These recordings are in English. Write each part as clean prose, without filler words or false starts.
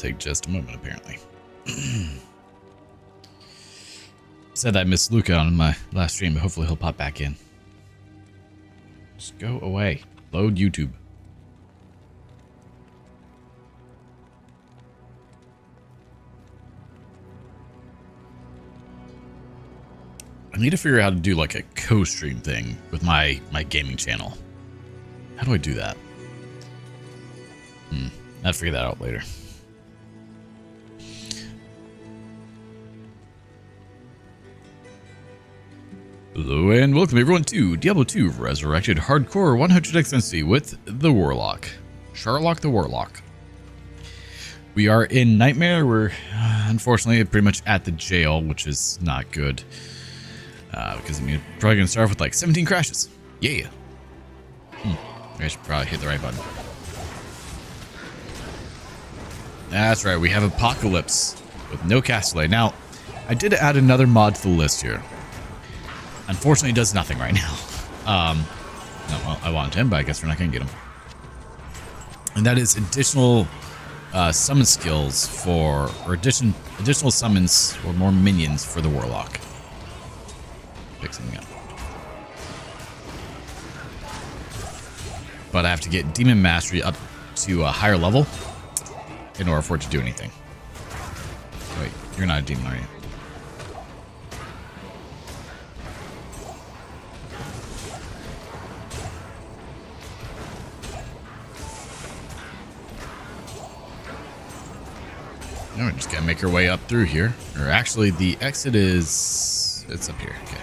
take just a moment, apparently. Said I missed Luca on my last stream, but hopefully he'll pop back in. Just go away. Load YouTube. I need to figure out how to do like a co-stream thing with my gaming channel. How do I do that? I'll figure that out later. Hello and welcome everyone to Diablo 2 Resurrected Hardcore 100 XNC with the Warlock. Sherlock the Warlock. We are in Nightmare. We're unfortunately pretty much at the jail, which is not good. Because I mean, probably going to start off with like 17 crashes. Yeah. I should probably hit the right button. That's right, we have Apocalypse with no cast delay. Now, I did add another mod to the list here. Unfortunately, it does nothing right now. No, well, I wanted him, but I guess we're not going to get him. And that is additional summon skills for, or additional summons or more minions for the Warlock. Pick something up. But I have to get Demon Mastery up to a higher level in order for it to do anything. Wait, you're not a demon, are you? No, we're just gonna make our way up through here. Or actually, the exit is... it's up here. Okay.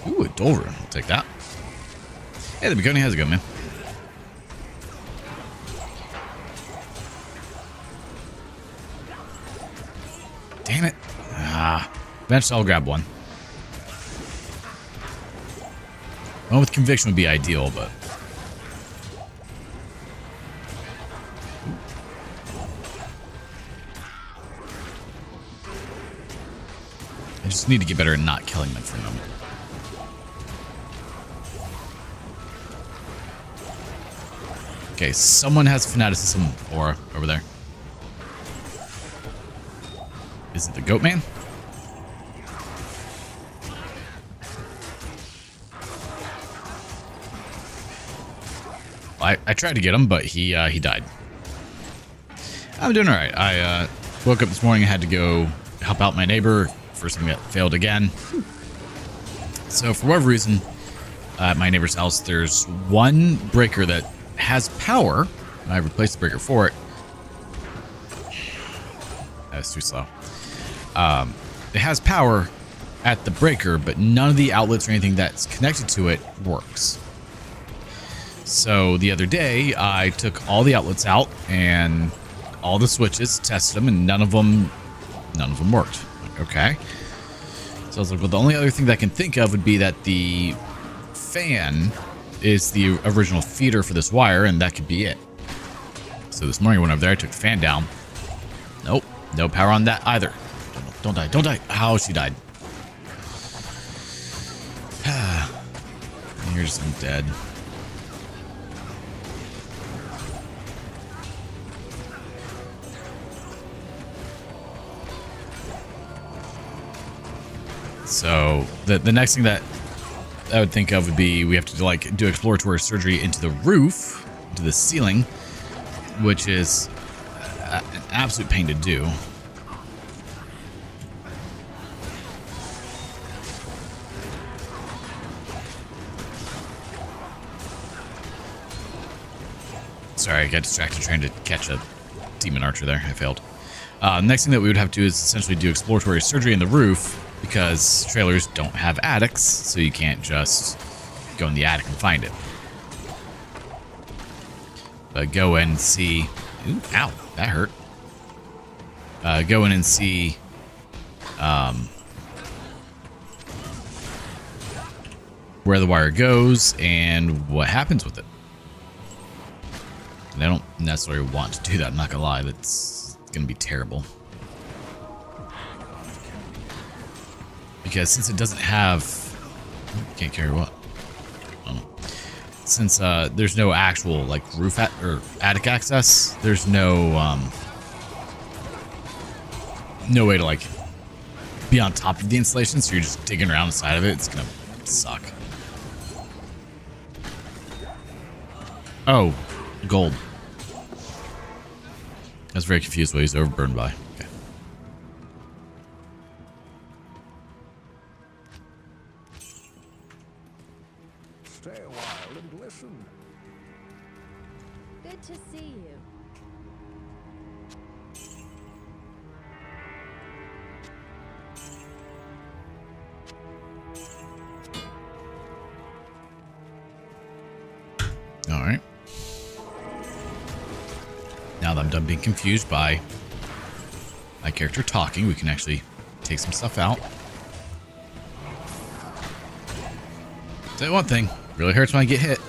Ooh, a Dolver. I'll take that. Hey, the Baconi, how's it going, man? Damn it. Eventually I'll grab one. One with conviction would be ideal, but... I just need to get better at not killing them for a moment. Okay, someone has fanaticism aura over there. Is it the Goat Man? Well, I tried to get him, but he died. I'm doing all right. I woke up this morning. I had to go help out my neighbor for something that failed again. So for whatever reason, at my neighbor's house, there's one breaker that has power. I replaced the breaker for it. That's too slow. It has power at the breaker, but none of the outlets or anything that's connected to it works. So the other day, I took all the outlets out and all the switches, tested them, and none of them worked. Like, okay. So I was like, well, the only other thing that I can think of would be that the fan is the original feeder for this wire, and that could be it. So this morning I went over there, I took the fan down. Nope, no power on that either. Don't die, don't die. How she died. Here's some dead. So the next thing that I would think of would be we have to like do exploratory surgery into the roof, into the ceiling, which is an absolute pain to do. Sorry, I got distracted trying to catch a demon archer there. I failed. Next thing that we would have to do is essentially do exploratory surgery in the roof, because trailers don't have attics, so you can't just go in the attic and find it. But go in and see... Ooh, ow, that hurt. Go in and see... where the wire goes and what happens with it. And I don't necessarily want to do that, I'm not gonna lie. That's gonna be terrible. Because since it doesn't have... Can't carry what? I don't know. since there's no actual like roof or attic access, there's no no way to like be on top of the insulation, so you're just digging around inside of it. It's gonna suck. Oh, gold. I was very confused what he's overburned by. Okay. Stay a while and listen. Good to see you. All right. Now that I'm done being confused by my character talking, we can actually take some stuff out. Tell you one thing, really hurts when I get hit.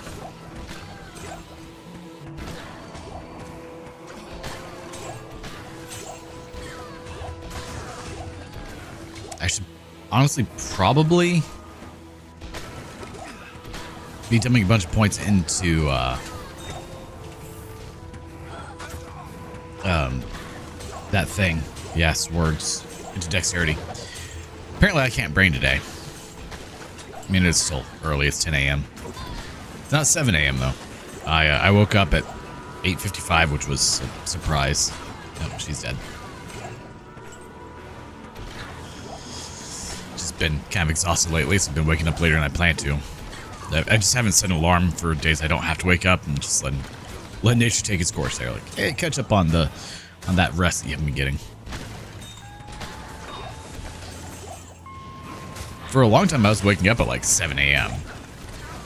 I should honestly probably be dumping a bunch of points into that thing. Yes, words into dexterity. Apparently I can't brain today. I mean, it's still early. It's 10 a.m. It's not 7 a.m. though. I woke up at 8:55, which was a surprise. Oh, she's dead. Just been kind of exhausted lately, so I've been waking up later than I planned to. I just haven't set an alarm for days I don't have to wake up, and just let nature take its course there. Like, hey, catch up on that rest that you haven't been getting. For a long time, I was waking up at like 7 a.m.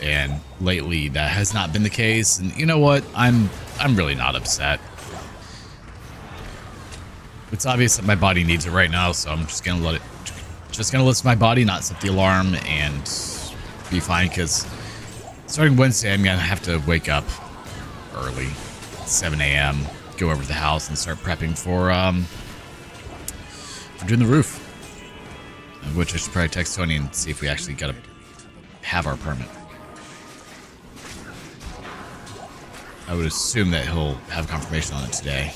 And lately, that has not been the case. And you know what? I'm really not upset. It's obvious that my body needs it right now, so I'm just gonna listen to my body, not set the alarm, and be fine. Because starting Wednesday, I'm gonna have to wake up early, 7 a.m. Go over to the house and start prepping for doing the roof. Which I should probably text Tony and see if we actually gotta have our permit. I would assume that he'll have confirmation on it today.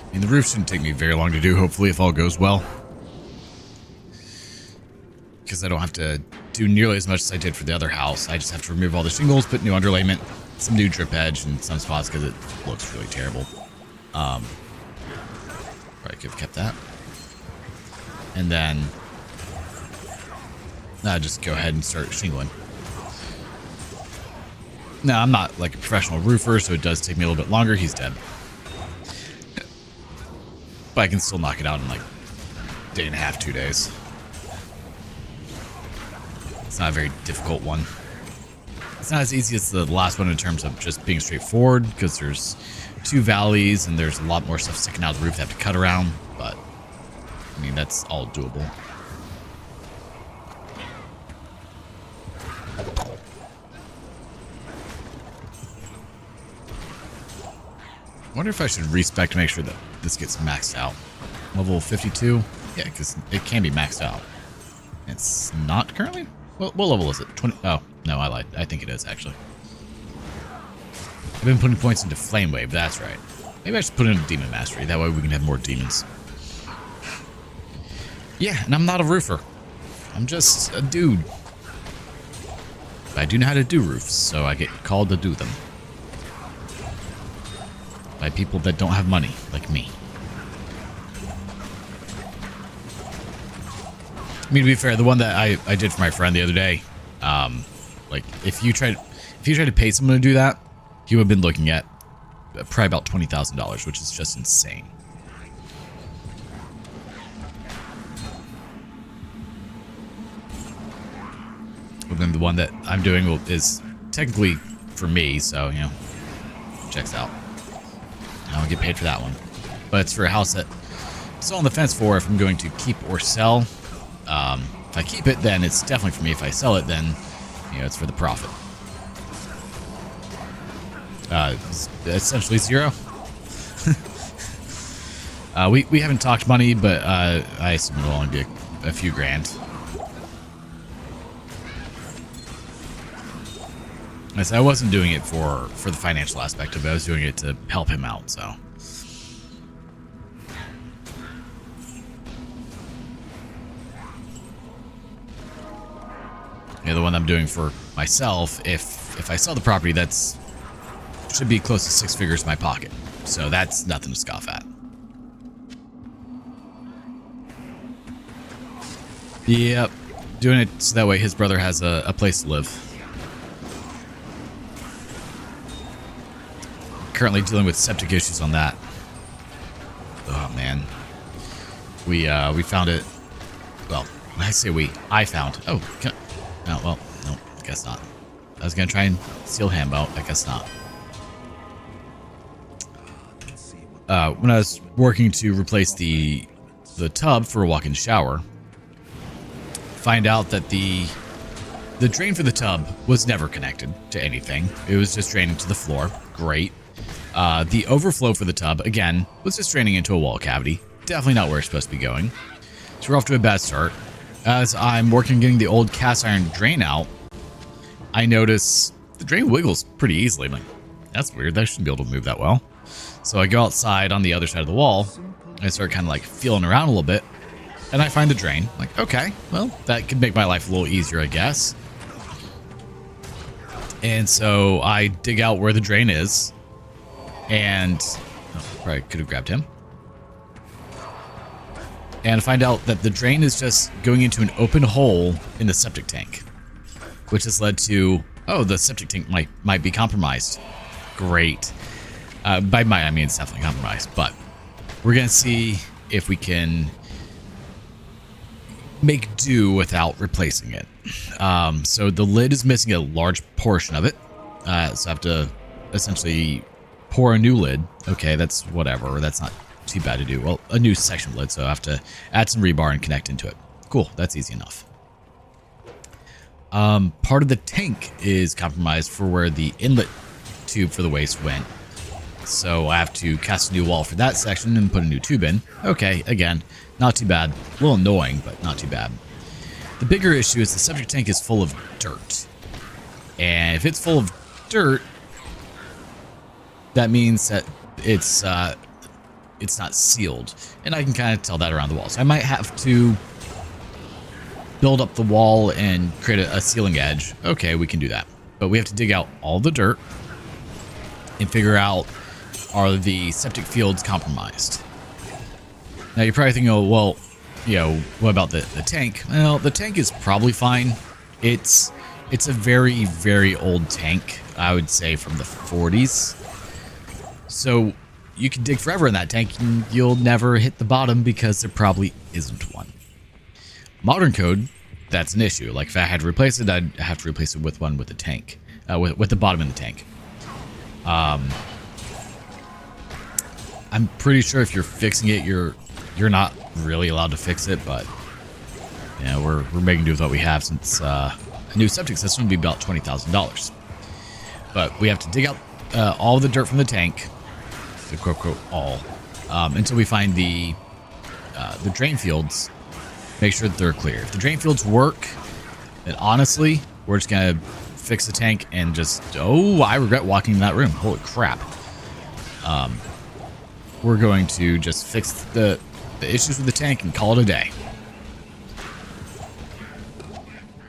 I mean, the roof shouldn't take me very long to do, hopefully, if all goes well. Because I don't have to do nearly as much as I did for the other house. I just have to remove all the shingles, put new underlayment, some new drip edge in some spots because it looks really terrible. Probably could have kept that. And then just go ahead and start shingling. Now, I'm not like a professional roofer, so it does take me a little bit longer. He's dead. But I can still knock it out in like a day and a half, 2 days. It's not a very difficult one. It's not as easy as the last one in terms of just being straightforward, because there's 2 valleys and there's a lot more stuff sticking out of the roof to have to cut around, but I mean, that's all doable. I wonder if I should respec to make sure that this gets maxed out. Level 52? Yeah, because it can be maxed out. It's not currently? What level is it? 20? Oh, no, I lied. I think it is, actually. I've been putting points into Flame Wave, that's right. Maybe I should put in a Demon Mastery. That way we can have more demons. Yeah, and I'm not a roofer. I'm just a dude. But I do know how to do roofs, so I get called to do them. By people that don't have money, like me. I mean, to be fair, the one that I did for my friend the other day, like if you tried to pay someone to do that, he would have been looking at probably about $20,000, which is just insane. But then the one that I'm doing is technically for me, so you know, checks out. I don't get paid for that one, but it's for a house that I'm still on the fence for if I'm going to keep or sell. If I keep it, then it's definitely for me. If I sell it, then, you know, it's for the profit. Essentially 0. We haven't talked money, but I assume it'll only be a few grand. I wasn't doing it for the financial aspect of it. I was doing it to help him out, so. Yeah, the one I'm doing for myself, if I sell the property, that's should be close to 6 figures in my pocket. So that's nothing to scoff at. Yep. Doing it so that way his brother has a place to live. Currently dealing with septic issues on that. Oh man. We found it. Well, when I say I found. Oh, well, no, I guess not. I was gonna try and steal him out. I guess not. When I was working to replace the tub for a walk-in shower, find out that the drain for the tub was never connected to anything. It was just draining to the floor. Great. The overflow for the tub, again, was just draining into a wall cavity. Definitely not where it's supposed to be going. So we're off to a bad start. As I'm working getting the old cast iron drain out, I notice the drain wiggles pretty easily. I'm like, that's weird. I shouldn't be able to move that well. So I go outside on the other side of the wall, and I start kind of like feeling around a little bit, and I find the drain. I'm like, okay, well, that could make my life a little easier, I guess. And so I dig out where the drain is, and probably could have grabbed him. And find out that the drain is just going into an open hole in the septic tank, which has led to, oh, the septic tank might be compromised. Great. By might, I mean it's definitely compromised, but we're going to see if we can make do without replacing it. So the lid is missing a large portion of it. So I have to essentially pour a new lid. Okay, that's whatever. That's not too bad to do. Well, a new section lid, so I have to add some rebar and connect into it. Cool, that's easy enough. Part of the tank is compromised for where the inlet tube for the waste went. So I have to cast a new wall for that section and put a new tube in. Okay, again, not too bad. A little annoying, but not too bad. The bigger issue is the septic tank is full of dirt. And if it's full of dirt, that means that it's not sealed. And I can kind of tell that around the wall. So I might have to build up the wall and create a sealing edge. Okay, we can do that. But we have to dig out all the dirt and figure out, are the septic fields compromised? Now you're probably thinking, oh, well, you know, what about the tank? Well, the tank is probably fine. It's a very, very old tank, I would say from the 40s. So you can dig forever in that tank and you'll never hit the bottom because there probably isn't one. Modern code, that's an issue. Like if I had to replace it, I'd have to replace it with one with the tank, with the bottom in the tank. I'm pretty sure if you're fixing it, you're not really allowed to fix it, but yeah, we're making do with what we have since a new septic system would be about $20,000. But we have to dig out all the dirt from the tank, the quote all, until we find the drain fields. Make sure that they're clear. If the drain fields work, then honestly, we're just gonna fix the tank and just, oh, I regret walking in that room. Holy crap. We're going to just fix the issues with the tank and call it a day.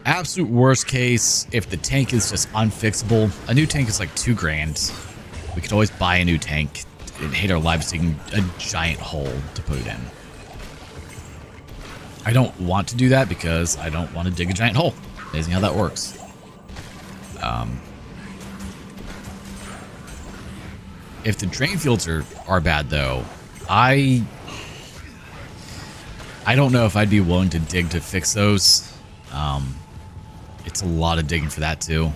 Absolute worst case, if the tank is just unfixable, a new tank is like $2,000. We could always buy a new tank and hate our lives digging a giant hole to put it in. I don't want to do that because I don't want to dig a giant hole. Amazing how that works. If the drain fields are bad though, I don't know if I'd be willing to dig to fix those. It's a lot of digging for that too.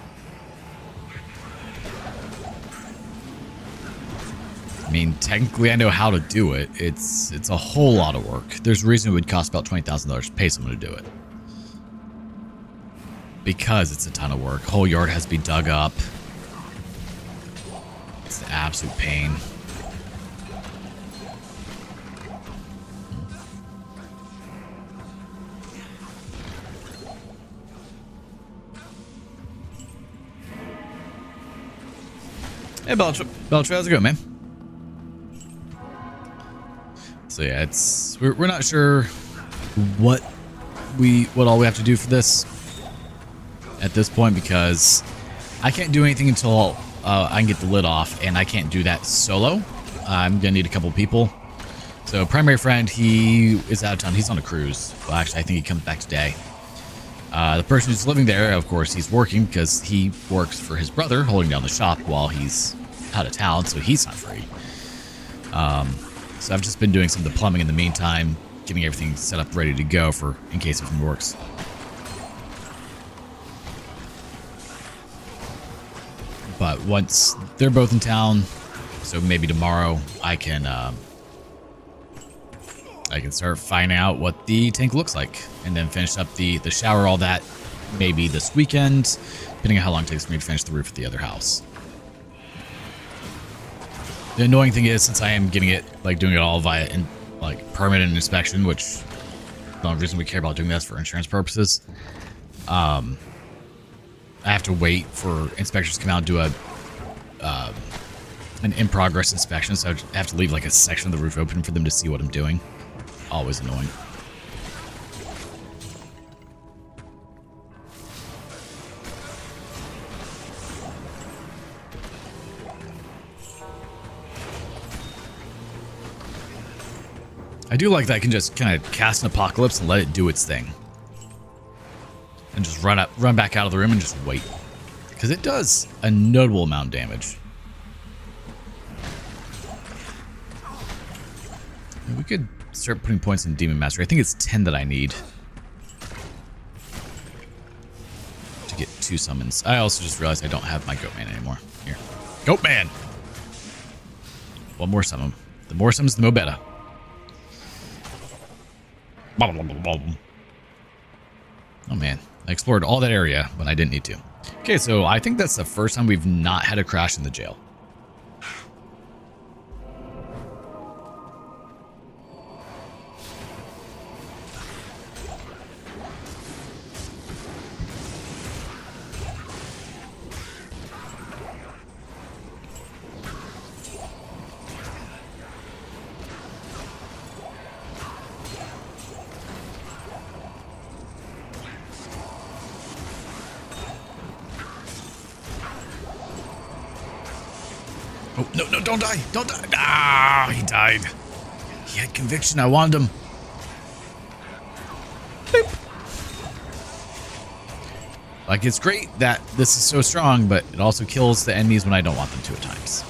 I mean, technically I know how to do it. It's a whole lot of work. There's a reason it would cost about $20,000 to pay someone to do it. Because it's a ton of work. Whole yard has to be dug up. absolute pain. Hey, Beltra, how's it going, man? So yeah, we're not sure what all we have to do for this at this point, because I can't do anything until I can get the lid off, and I can't do that solo. I'm gonna need a couple people. So primary friend, he is out of town. He's on a cruise. Well, actually, I think he comes back today. The person who's living there, of course, he's working because he works for his brother, holding down the shop while he's out of town, so he's not free. So I've just been doing some of the plumbing in the meantime, getting everything set up, ready to go for in case it works. But once they're both in town, so maybe tomorrow I can start finding out what the tank looks like, and then finish up the shower, all that, maybe this weekend, depending on how long it takes for me to finish the roof of the other house. The annoying thing is, since I am getting it, like doing it all via permanent inspection, which the only reason we care about doing that is for insurance purposes. I have to wait for inspectors to come out and do an in-progress inspection, so I have to leave like a section of the roof open for them to see what I'm doing. Always annoying. I do like that I can just kind of cast an apocalypse and let it do its thing. And just run back out of the room and just wait. Because it does a notable amount of damage. We could start putting points in Demon Mastery. I think it's 10 that I need to get 2 summons. I also just realized I don't have my Goatman anymore. Here. Goatman! One more summon. The more summons, the more better. Oh man, I explored all that area when I didn't need to. Okay, so I think that's the first time we've not had a crash in the jail. Oh, no, don't die. Don't die. Ah, he died. He had conviction. I wanted him. Boop. Like, it's great that this is so strong, but it also kills the enemies when I don't want them to at times.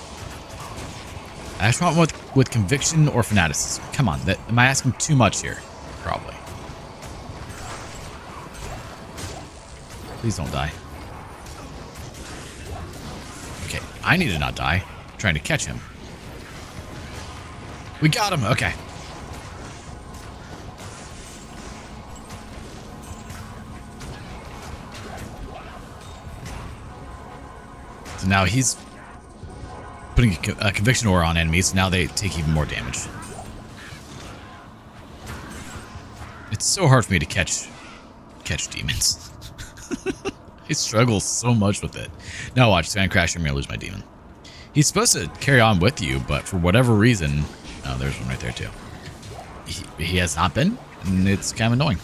I just want one with conviction or fanaticism. Come on, am I asking too much here? Probably. Please don't die. Okay, I need to not die. Trying to catch him. We got him. Okay. So now he's putting a conviction aura on enemies. So now they take even more damage. It's so hard for me to catch demons. I struggle so much with it. Now watch, it's gonna crash. I'm gonna lose my demon. He's supposed to carry on with you, but for whatever reason... Oh, there's one right there, too. He has not been, and it's kind of annoying.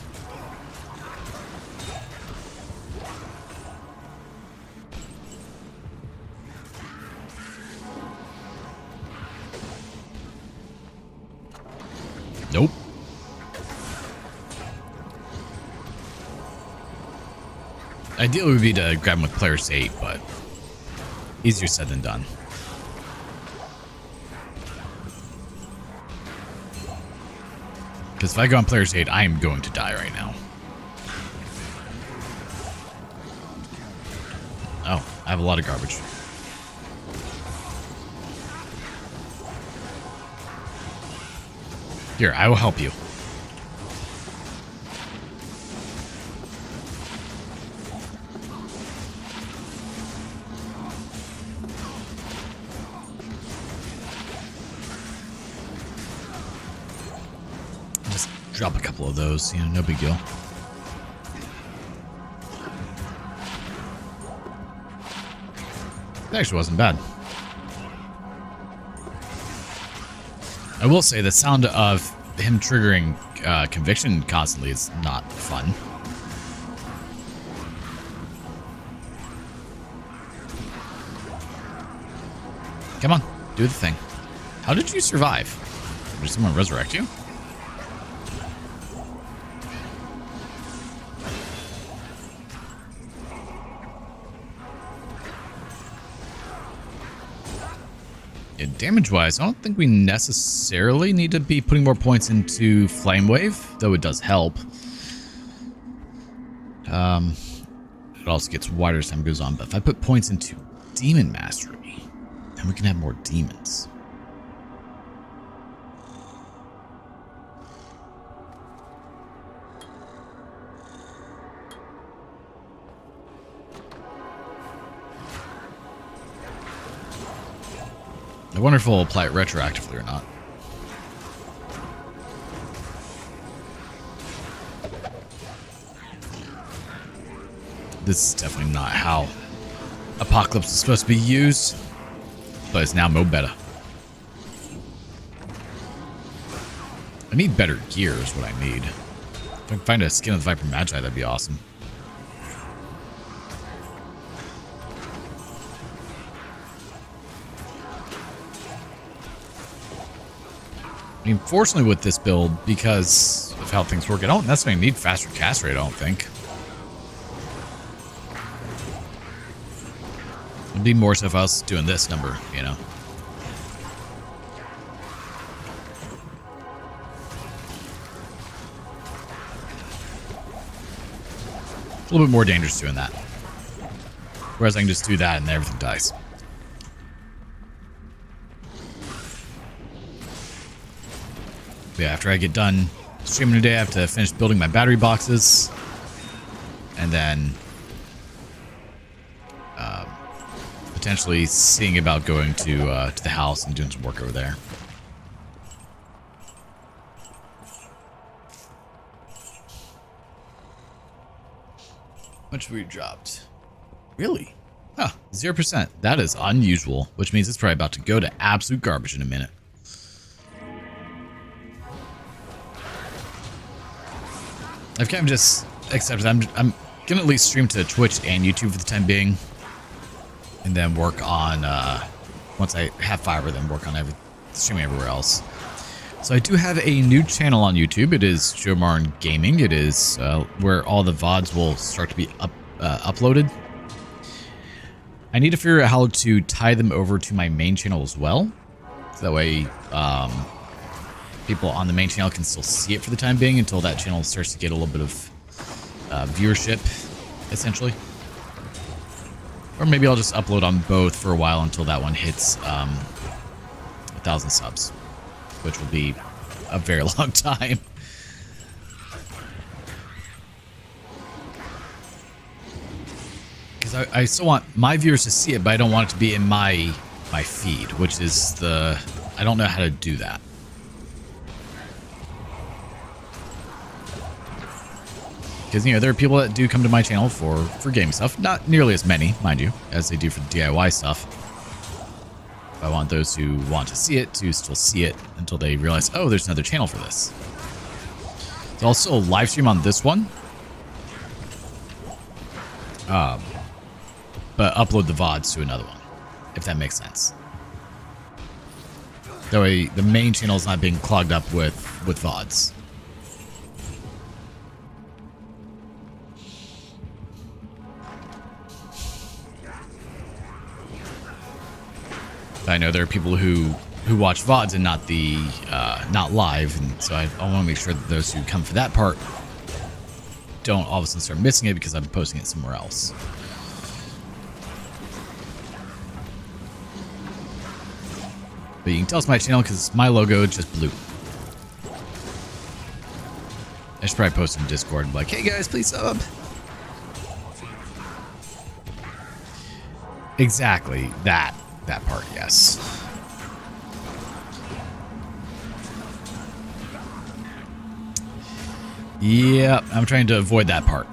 Nope. Ideally would be to grab him with player state, but easier said than done. Because if I go on player's aid, I am going to die right now. Oh, I have a lot of garbage. Here, I will help you. drop a couple of those, you know, no big deal. That actually wasn't bad. I will say the sound of him triggering conviction constantly is not fun. Come on, do the thing. How did you survive? Did someone resurrect you? Yeah, damage-wise, I don't think we necessarily need to be putting more points into Flame Wave, though it does help. It also gets wider as time goes on, but if I put points into Demon Mastery, then we can have more demons. I wonder if we'll apply it retroactively or not. This is definitely not how Apocalypse is supposed to be used, but it's now mo better. I need better gear is what I need. If I can find a Skin of the Viper Magi, that'd be awesome. I mean, fortunately with this build, because of how things work, I don't necessarily need faster cast rate, I don't think. It'd be more so if I was doing this number, you know. It's a little bit more dangerous doing that. Whereas I can just do that and everything dies. Yeah, after I get done streaming today, I have to finish building my battery boxes. And then potentially seeing about going to the house and doing some work over there. How much we dropped? Really? Huh, 0%. That is unusual, which means it's probably about to go to absolute garbage in a minute. I've kind of just accepted I'm gonna at least stream to Twitch and YouTube for the time being, and then work on once I have fiber, then work on streaming everywhere else. So I do have a new channel on YouTube. It is JoeMartinMVC. It is where all the VODs will start to be uploaded. I need to figure out how to tie them over to my main channel as well, so that way people on the main channel can still see it for the time being until that channel starts to get a little bit of viewership, essentially. Or maybe I'll just upload on both for a while until that one hits 1,000 subs, which will be a very long time. Because I still want my viewers to see it, but I don't want it to be in my feed, which is I don't know how to do that. Because, you know, there are people that do come to my channel for gaming stuff. Not nearly as many, mind you, as they do for the DIY stuff. I want those who want to see it to still see it until they realize, oh, there's another channel for this. So I'll still live stream on this one. But upload the VODs to another one, if that makes sense. That way, the main channel is not being clogged up with VODs. I know there are people who watch VODs and not not live, and so I want to make sure that those who come for that part don't all of a sudden start missing it because I'm posting it somewhere else. But you can tell it's my channel because my logo is just blue. I should probably post in Discord and be like, hey guys, please sub. Exactly, that part, yes. Yeah, I'm trying to avoid that part.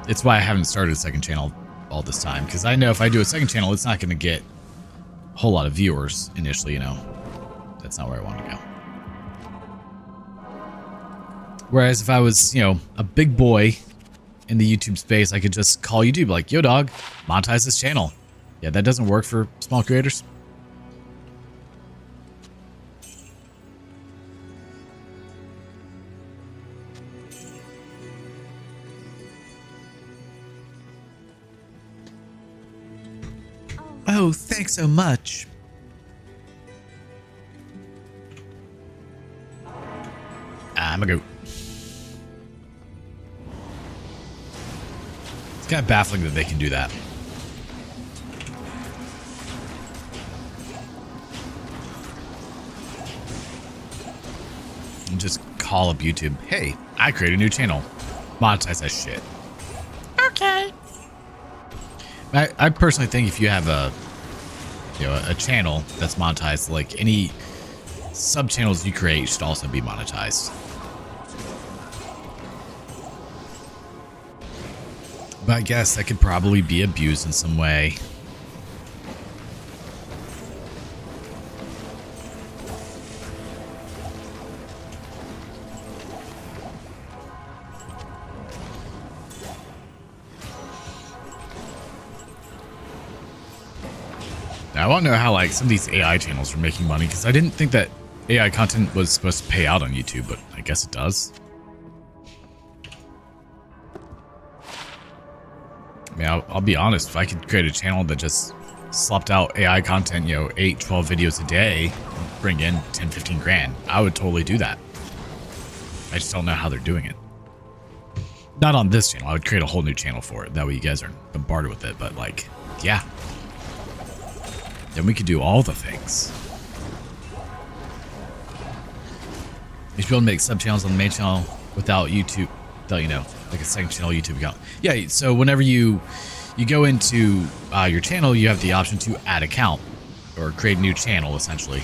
It's why I haven't started a second channel all this time, because I know if I do a second channel, it's not going to get a whole lot of viewers initially, you know. That's not where I want to go. Whereas if I was, you know, a big boy in the YouTube space, I could just call YouTube like, yo dog, monetize this channel. Yeah, that doesn't work for small creators. Oh, thanks so much. I'm a goat. It's kind of baffling that they can do that. And just call up YouTube. Hey, I created a new channel. Monetize that shit. Okay. I personally think if you have a channel that's monetized, like any sub channels you create should also be monetized. But I guess that could probably be abused in some way. Now, I want to know how like some of these AI channels are making money, because I didn't think that AI content was supposed to pay out on YouTube, but I guess it does. I mean, I'll be honest, if I could create a channel that just slopped out AI content, you know, 8, 12 videos a day, bring in 10, 15 grand, I would totally do that. I just don't know how they're doing it. Not on this channel. I would create a whole new channel for it. That way you guys aren't bombarded with it. But like, yeah. Then we could do all the things. You should be able to make sub channels on the main channel without YouTube, without, you know, like a second channel YouTube account. Yeah, so whenever you go into your channel, you have the option to add account or create a new channel essentially.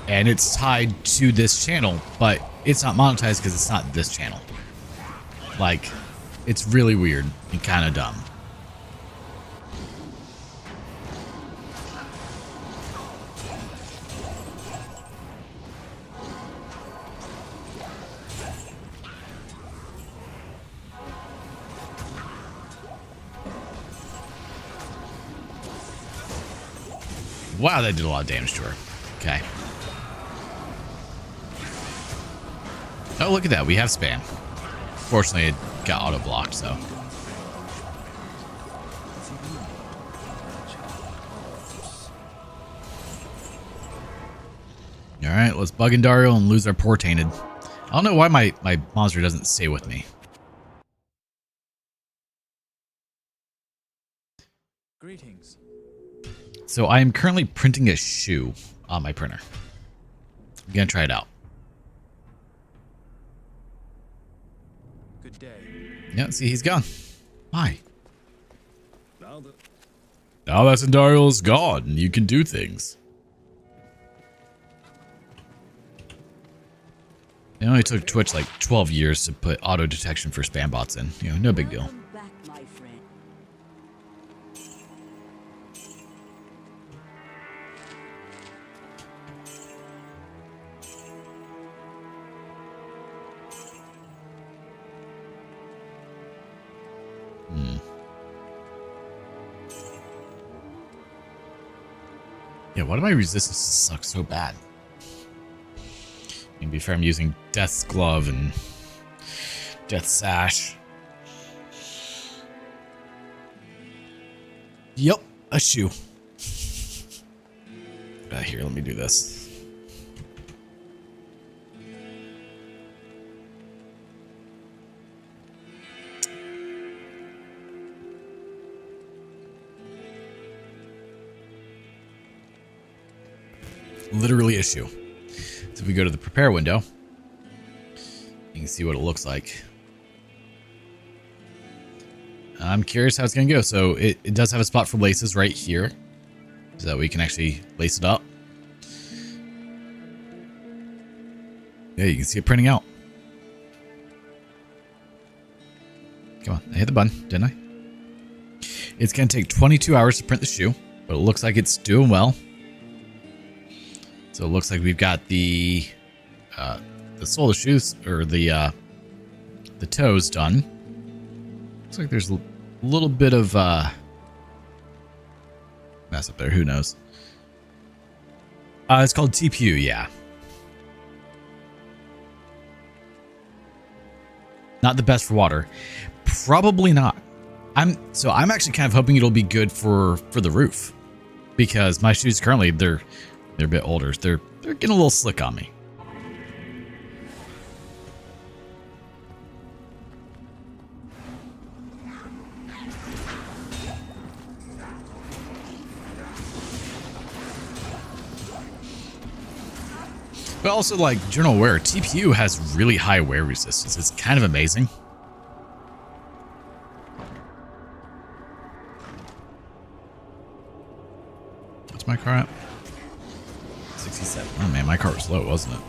And it's tied to this channel, but it's not monetized because it's not this channel. Like, it's really weird and kind of dumb. Wow, that did a lot of damage to her. Okay. Oh, look at that. We have spam. Fortunately, it got auto-blocked, so. Alright, let's bug in Dario and lose our poor Tainted. I don't know why my monster doesn't stay with me. Greetings. So I am currently printing a shoe on my printer. I'm gonna try it out. Good day. Yeah, see, he's gone. Why? Now Now that Dario's gone, you can do things. It only took Twitch like 12 years to put auto detection for spam bots in. You know, no big deal. Welcome back, my friend. Yeah, why do my resistances suck so bad? To be fair, I'm using Death's Glove and Death Sash. Yep, a shoe. Here, let me do this. Literally a shoe. So if we go to the prepare window, you can see what it looks like. I'm curious how it's going to go. So it does have a spot for laces right here, so that we can actually lace it up. Yeah, you can see it printing out. Come on, I hit the button, didn't I? It's going to take 22 hours to print the shoe, but it looks like it's doing well. So it looks like we've got the sole of the shoes, or the toes done. Looks like there's a little bit of mess up there. Who knows? It's called TPU, yeah. Not the best for water. Probably not. I'm actually kind of hoping it'll be good for the roof, because my shoes currently they're a bit older. They're getting a little slick on me. But also, like, general wear, TPU has really high wear resistance. It's kind of amazing. What's my car at? 67. Oh man, my car was low, wasn't it?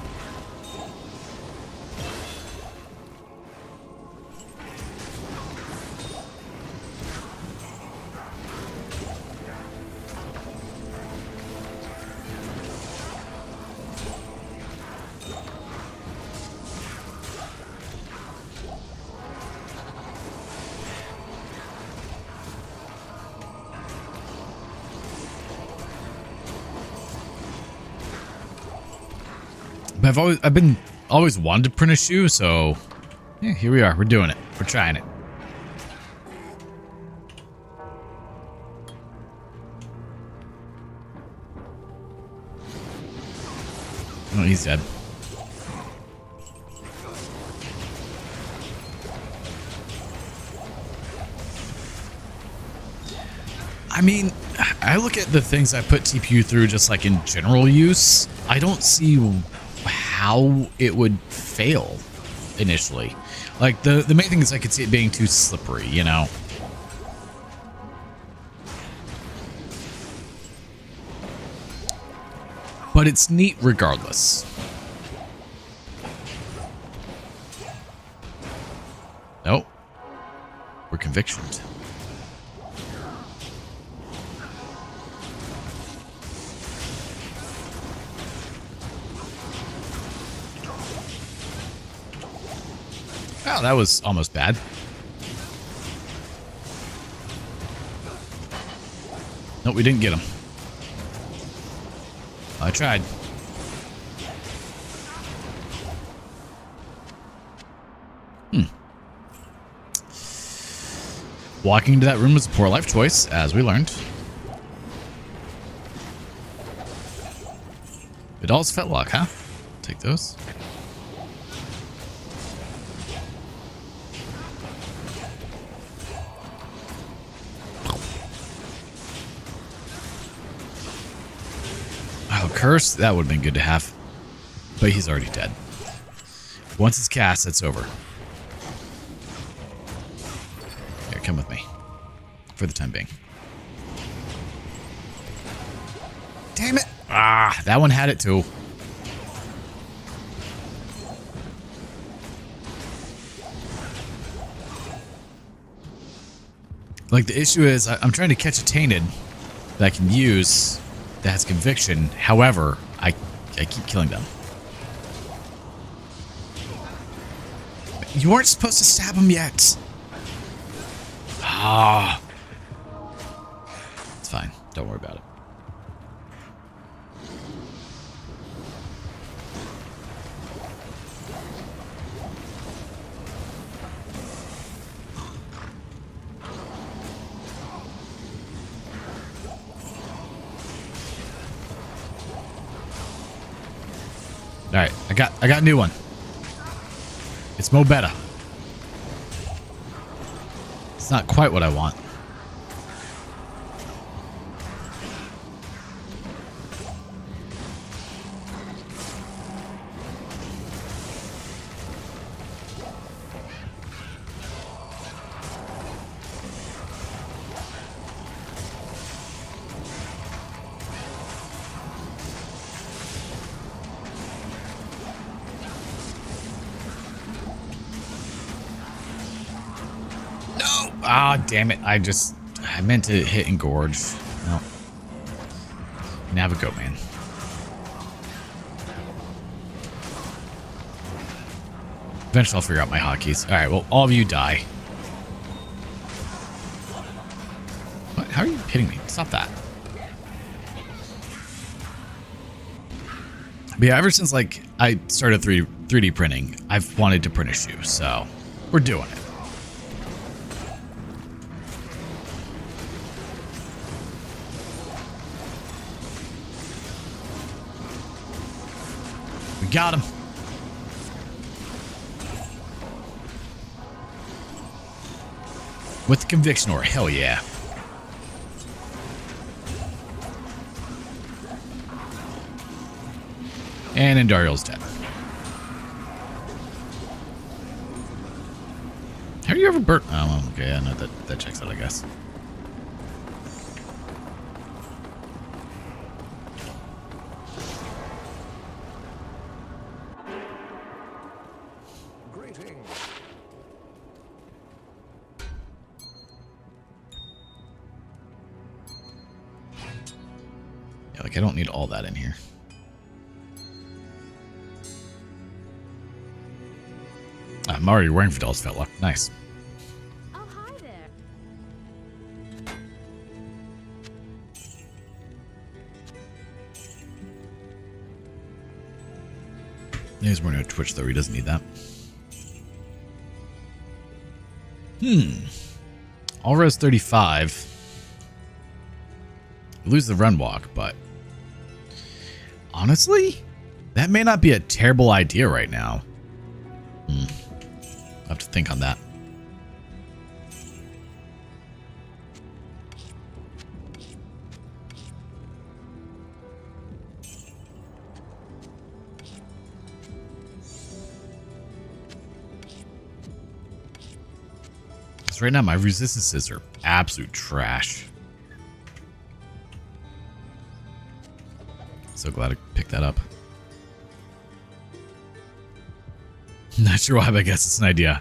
But I've been always wanted to print a shoe, so yeah, here we are. We're doing it. We're trying it. Oh, he's dead. I mean, I look at the things I put TPU through just like in general use. I don't see how it would fail initially. Like the main thing is I could see it being too slippery, you know. But it's neat regardless. Nope. We're convictioned. Oh, that was almost bad. Nope, we didn't get him. I tried. Walking into that room was a poor life choice, as we learned. Vidal's Fetlock, huh? Take those. Oh, curse? That would have been good to have. But he's already dead. Once it's cast, it's over. Here, come with me. For the time being. Damn it! Ah, that one had it too. Like, the issue is, I'm trying to catch a tainted that I can use that has conviction. However, I keep killing them. You weren't supposed to stab him yet. Ah. It's fine. Don't worry about it. All right, I got a new one. It's Mo Betta. It's not quite what I want. Ah, damn it. I meant to hit engorge. No. You can have a go, man. Eventually I'll figure out my hotkeys. Alright, well, all of you die. What? How are you hitting me? Stop that. But yeah, ever since like I started 3D printing, I've wanted to print a shoe, so we're doing it. We got him. With the conviction ore, hell yeah. And Indariel's dead. Have you ever burnt? Oh, okay, I know that checks out, I guess. Greetings. Yeah, like I don't need all that in here. I'm already wearing Fidel's Fetlock. Nice. Oh, hi there. He's wearing a Twitch though. He doesn't need that. All res 35. You lose the run walk, but honestly, that may not be a terrible idea right now. I'll have to think on that. Because right now my resistances are absolute trash. So glad I picked that up. Not sure why, but I guess it's an idea.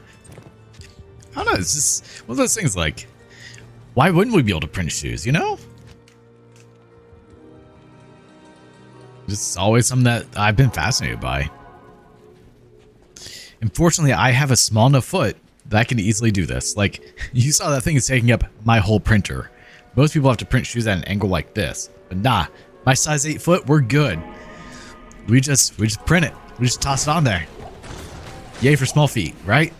I don't know, it's just one of those things like, why wouldn't we be able to print shoes, you know? Just always something that I've been fascinated by. Unfortunately, I have a small enough foot that I can easily do this. Like, you saw that thing is taking up my whole printer. Most people have to print shoes at an angle like this. But nah, my size 8 foot, we're good. We just print it. We just toss it on there. Yay for small feet, right?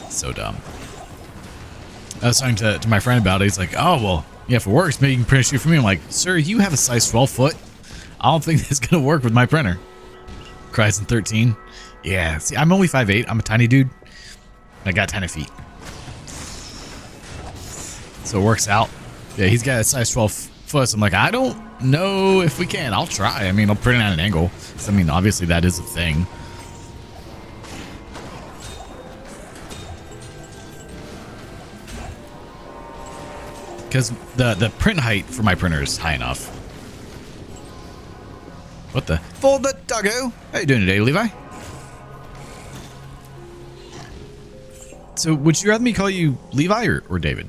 So dumb. I was talking to my friend about it. He's like, oh, well, yeah, if it works, maybe you can print a shoe for me. I'm like, sir, you have a size 12 foot. I don't think that's going to work with my printer. Cries in 13. Yeah, see, I'm only 5'8". I'm a tiny dude. I got tiny feet. So it works out. Yeah, he's got a size 12 foot. So I'm like, I don't know if we can. I'll try. I mean, I'll print it at an angle. So, I mean, obviously that is a thing. Because the print height for my printer is high enough. What the? For the doggo. How you doing today, Levi? So would you rather me call you Levi or David?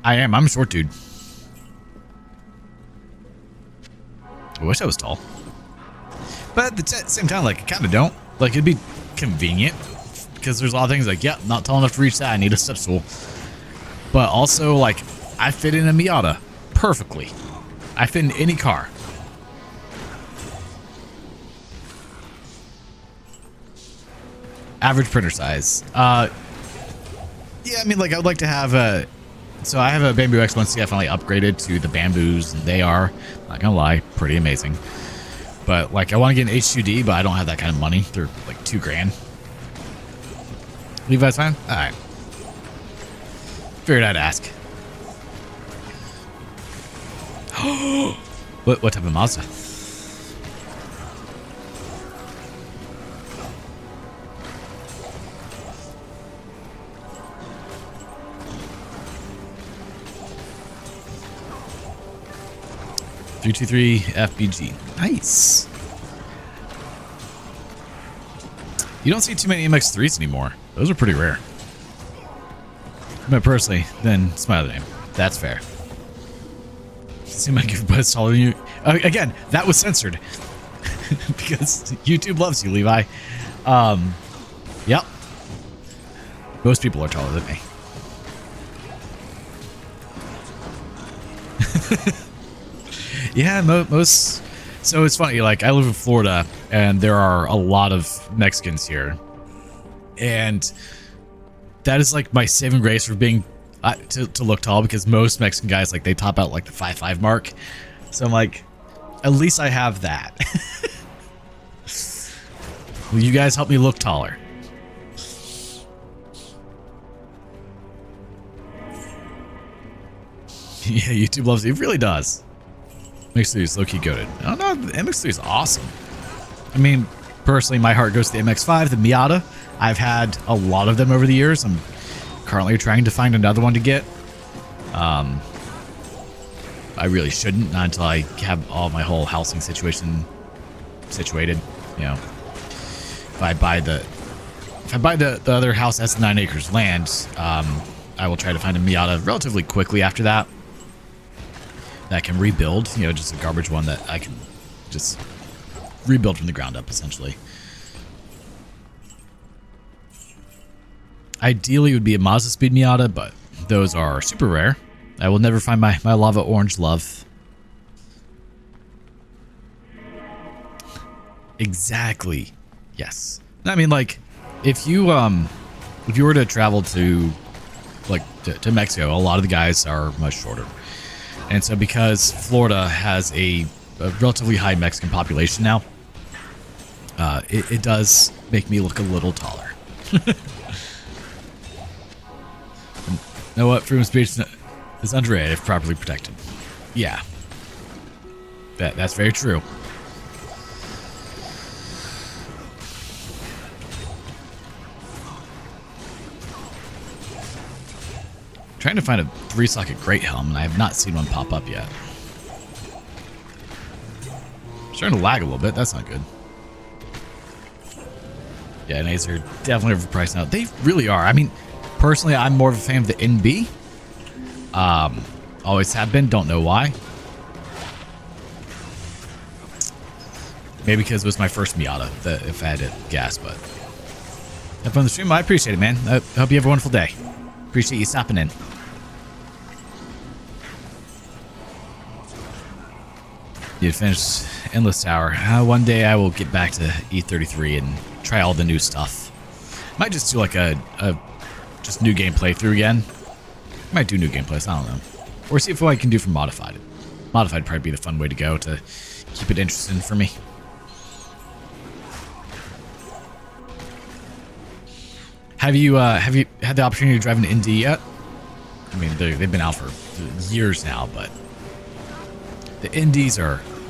I am. I'm a short dude. I wish I was tall. But at the same time, like, I kind of don't. Like, it'd be convenient. Because there's a lot of things like, yeah, not tall enough to reach that. I need a step stool. But also, like, I fit in a Miata perfectly. I fit in any car. Average printer size. Yeah, I mean, like, I would like to have a... So I have a Bamboo X1C I finally upgraded to the Bamboos. They are, not gonna lie, pretty amazing. But, like, I want to get an H2D, but I don't have that kind of money. They're, like, $2,000. Levi's fine? Alright. Figured I'd ask. What type of Mazda? 323 FBG. Nice. You don't see too many MX3s anymore. Those are pretty rare. But personally, then it's my other name. That's fair. Seem like everybody's taller than you. Again, that was censored. Because YouTube loves you, Levi. Yep. Most people are taller than me. Yeah, most. So it's funny, like, I live in Florida, and there are a lot of Mexicans here. And that is, like, my saving grace for being, to look tall, because most Mexican guys, like, they top out, like, the 5'5" mark. So I'm like, at least I have that. Will you guys help me look taller? Yeah, YouTube loves it. It really does. MX3 is low-key goated. Oh no, the MX3 is awesome. I mean, personally, my heart goes to the MX5, the Miata. I've had a lot of them over the years. I'm currently trying to find another one to get. I really shouldn't, not until I have all my whole housing situation situated. You know, if I buy the other house that's 9 acres land, I will try to find a Miata relatively quickly after that. That can rebuild, you know, just a garbage one that I can just rebuild from the ground up, essentially. Ideally, it would be a Mazda Speed Miata, but those are super rare. I will never find my lava orange love. Exactly. Yes. I mean, like, if you were to travel to, like, to Mexico, a lot of the guys are much shorter. And so because Florida has a relatively high Mexican population now, it does make me look a little taller. You know what? Freedom of speech is underrated if properly protected. Yeah. That's very true. Trying to find a 3-socket Great Helm, and I have not seen one pop up yet. Starting to lag a little bit. That's not good. Yeah, NAs are definitely overpriced now. They really are. I mean, personally, I'm more of a fan of the NB. Always have been. Don't know why. Maybe because it was my first Miata, if I had to guess, but... Have fun on the stream. I appreciate it, man. I hope you have a wonderful day. Appreciate you stopping in. You finished Endless Tower. One day I will get back to E33 and try all the new stuff. Might just do like a just new game playthrough again. Might do new gameplays, I don't know. Or see if what I can do for Modified. Modified would probably be the fun way to go to keep it interesting for me. Have you had the opportunity to drive an Indy yet? I mean, they've been out for years now, but the Indies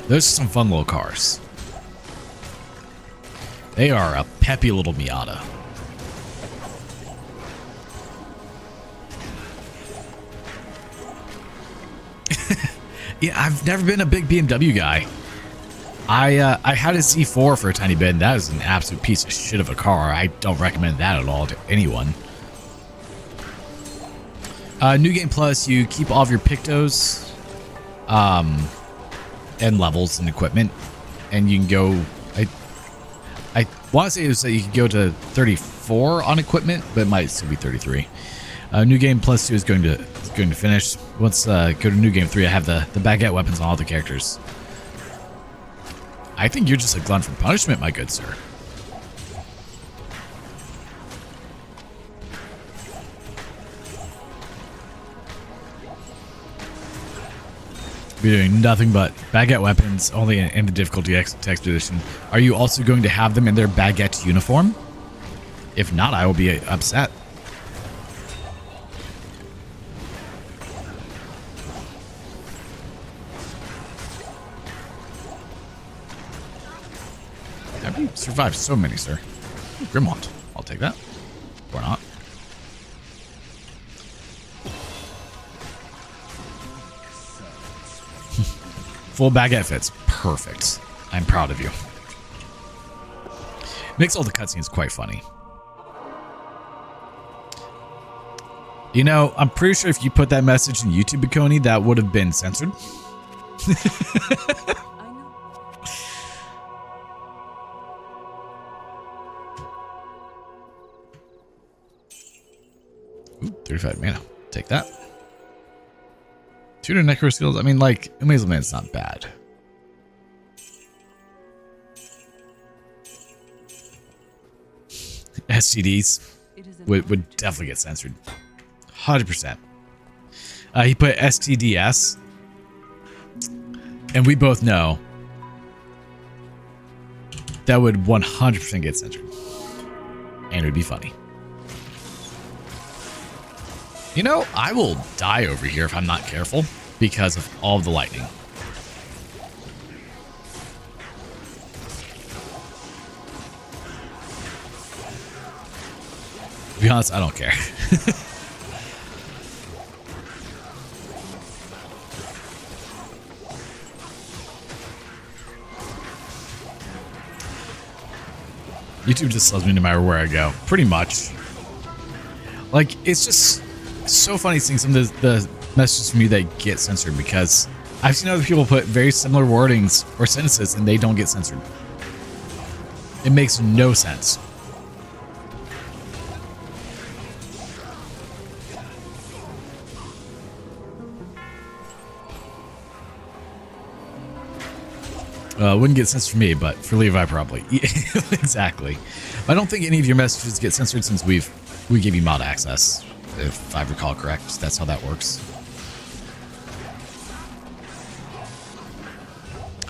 those are some fun little cars. They are a peppy little Miata. Yeah, I've never been a big BMW guy. I had a Z4 for a tiny bit, and that is an absolute piece of shit of a car. I don't recommend that at all to anyone. New Game Plus, you keep all of your Pictos, and levels and equipment, and you can go. I want to say it was that you could go to 34 on equipment, but it might still be 33. New Game Plus 2 is going to finish. Once go to New Game 3, I have the baguette weapons on all the characters. I think you're just a glutton for punishment, my good sir. Be doing nothing but baguette weapons, only in the difficulty text edition. Are you also going to have them in their baguette uniform? If not, I will be upset. Have you survived so many, sir? Grimwand. I'll take that. Or not. full baguette fits. Perfect. I'm proud of you. Makes all the cutscenes quite funny. You know, I'm pretty sure if you put that message in YouTube, Bikoni, that would have been censored. I know. Ooh, 35 mana. Take that. 200 necro skills. I mean, like, Amazing Man's not bad. STDs would definitely get censored. 100%. He put STDS. And we both know that would 100% get censored. And it would be funny. You know, I will die over here if I'm not careful because of all of the lightning. To be honest, I don't care. YouTube just loves me no matter where I go, pretty much. Like, it's just so funny seeing some of the messages from you that get censored because I've seen other people put very similar wordings or sentences and they don't get censored. It makes no sense. Wouldn't get censored for me, but for Levi probably. Exactly. I don't think any of your messages get censored since we give you mod access, if I recall correct. That's how that works.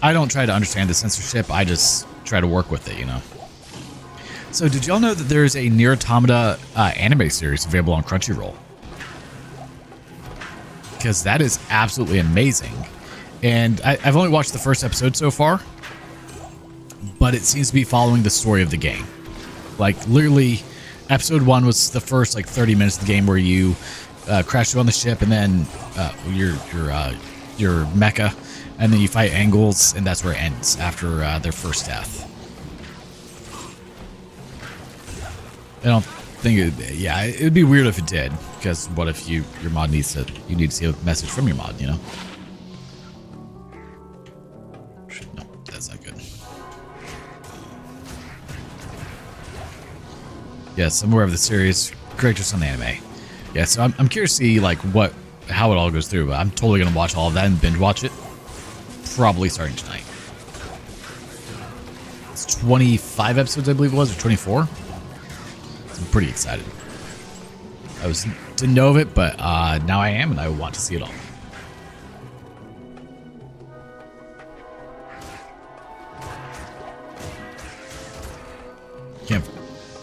I don't try to understand the censorship. I just try to work with it, you know. So did y'all know that there's a Nier Automata anime series available on Crunchyroll? Because that is absolutely amazing. And I've only watched the first episode so far, but it seems to be following the story of the game. Like, literally, episode 1 was the first, like, 30 minutes of the game where you crash through on the ship, and then your mecha, and then you fight angles, and that's where it ends after their first death. I don't think it would be weird if it did, because what if your mod you need to see a message from your mod, you know? No, that's not good. Yeah, somewhere of the series, characters on the anime. Yeah, so I'm curious to see like how it all goes through, but I'm totally gonna watch all of that and binge watch it. Probably starting tonight. It's 25 episodes, I believe it was, or 24. I'm pretty excited. I didn't know of it, but now I am, and I want to see it all.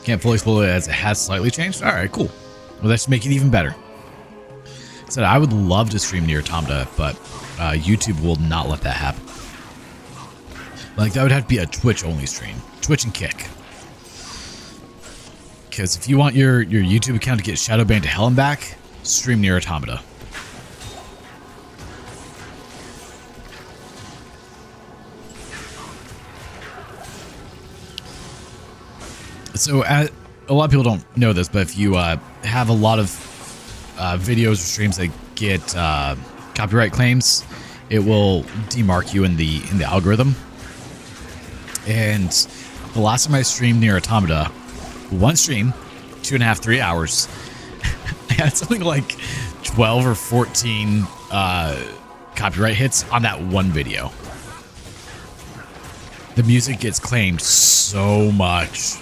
Can't fully spoil it as it has slightly changed. All right, cool. Well, that should make it even better. So I would love to stream Nier Automata, but YouTube will not let that happen. Like, that would have to be a Twitch-only stream. Twitch and Kick. Because if you want your YouTube account to get shadow banned to hell and back, stream Nier Automata. So a lot of people don't know this, but if you have a lot of videos or streams that get copyright claims, it will demark you in the algorithm. And the last time I streamed Nier Automata, one stream, 2.5, 3 hours, I had something like 12 or 14 copyright hits on that one video. The music gets claimed so much.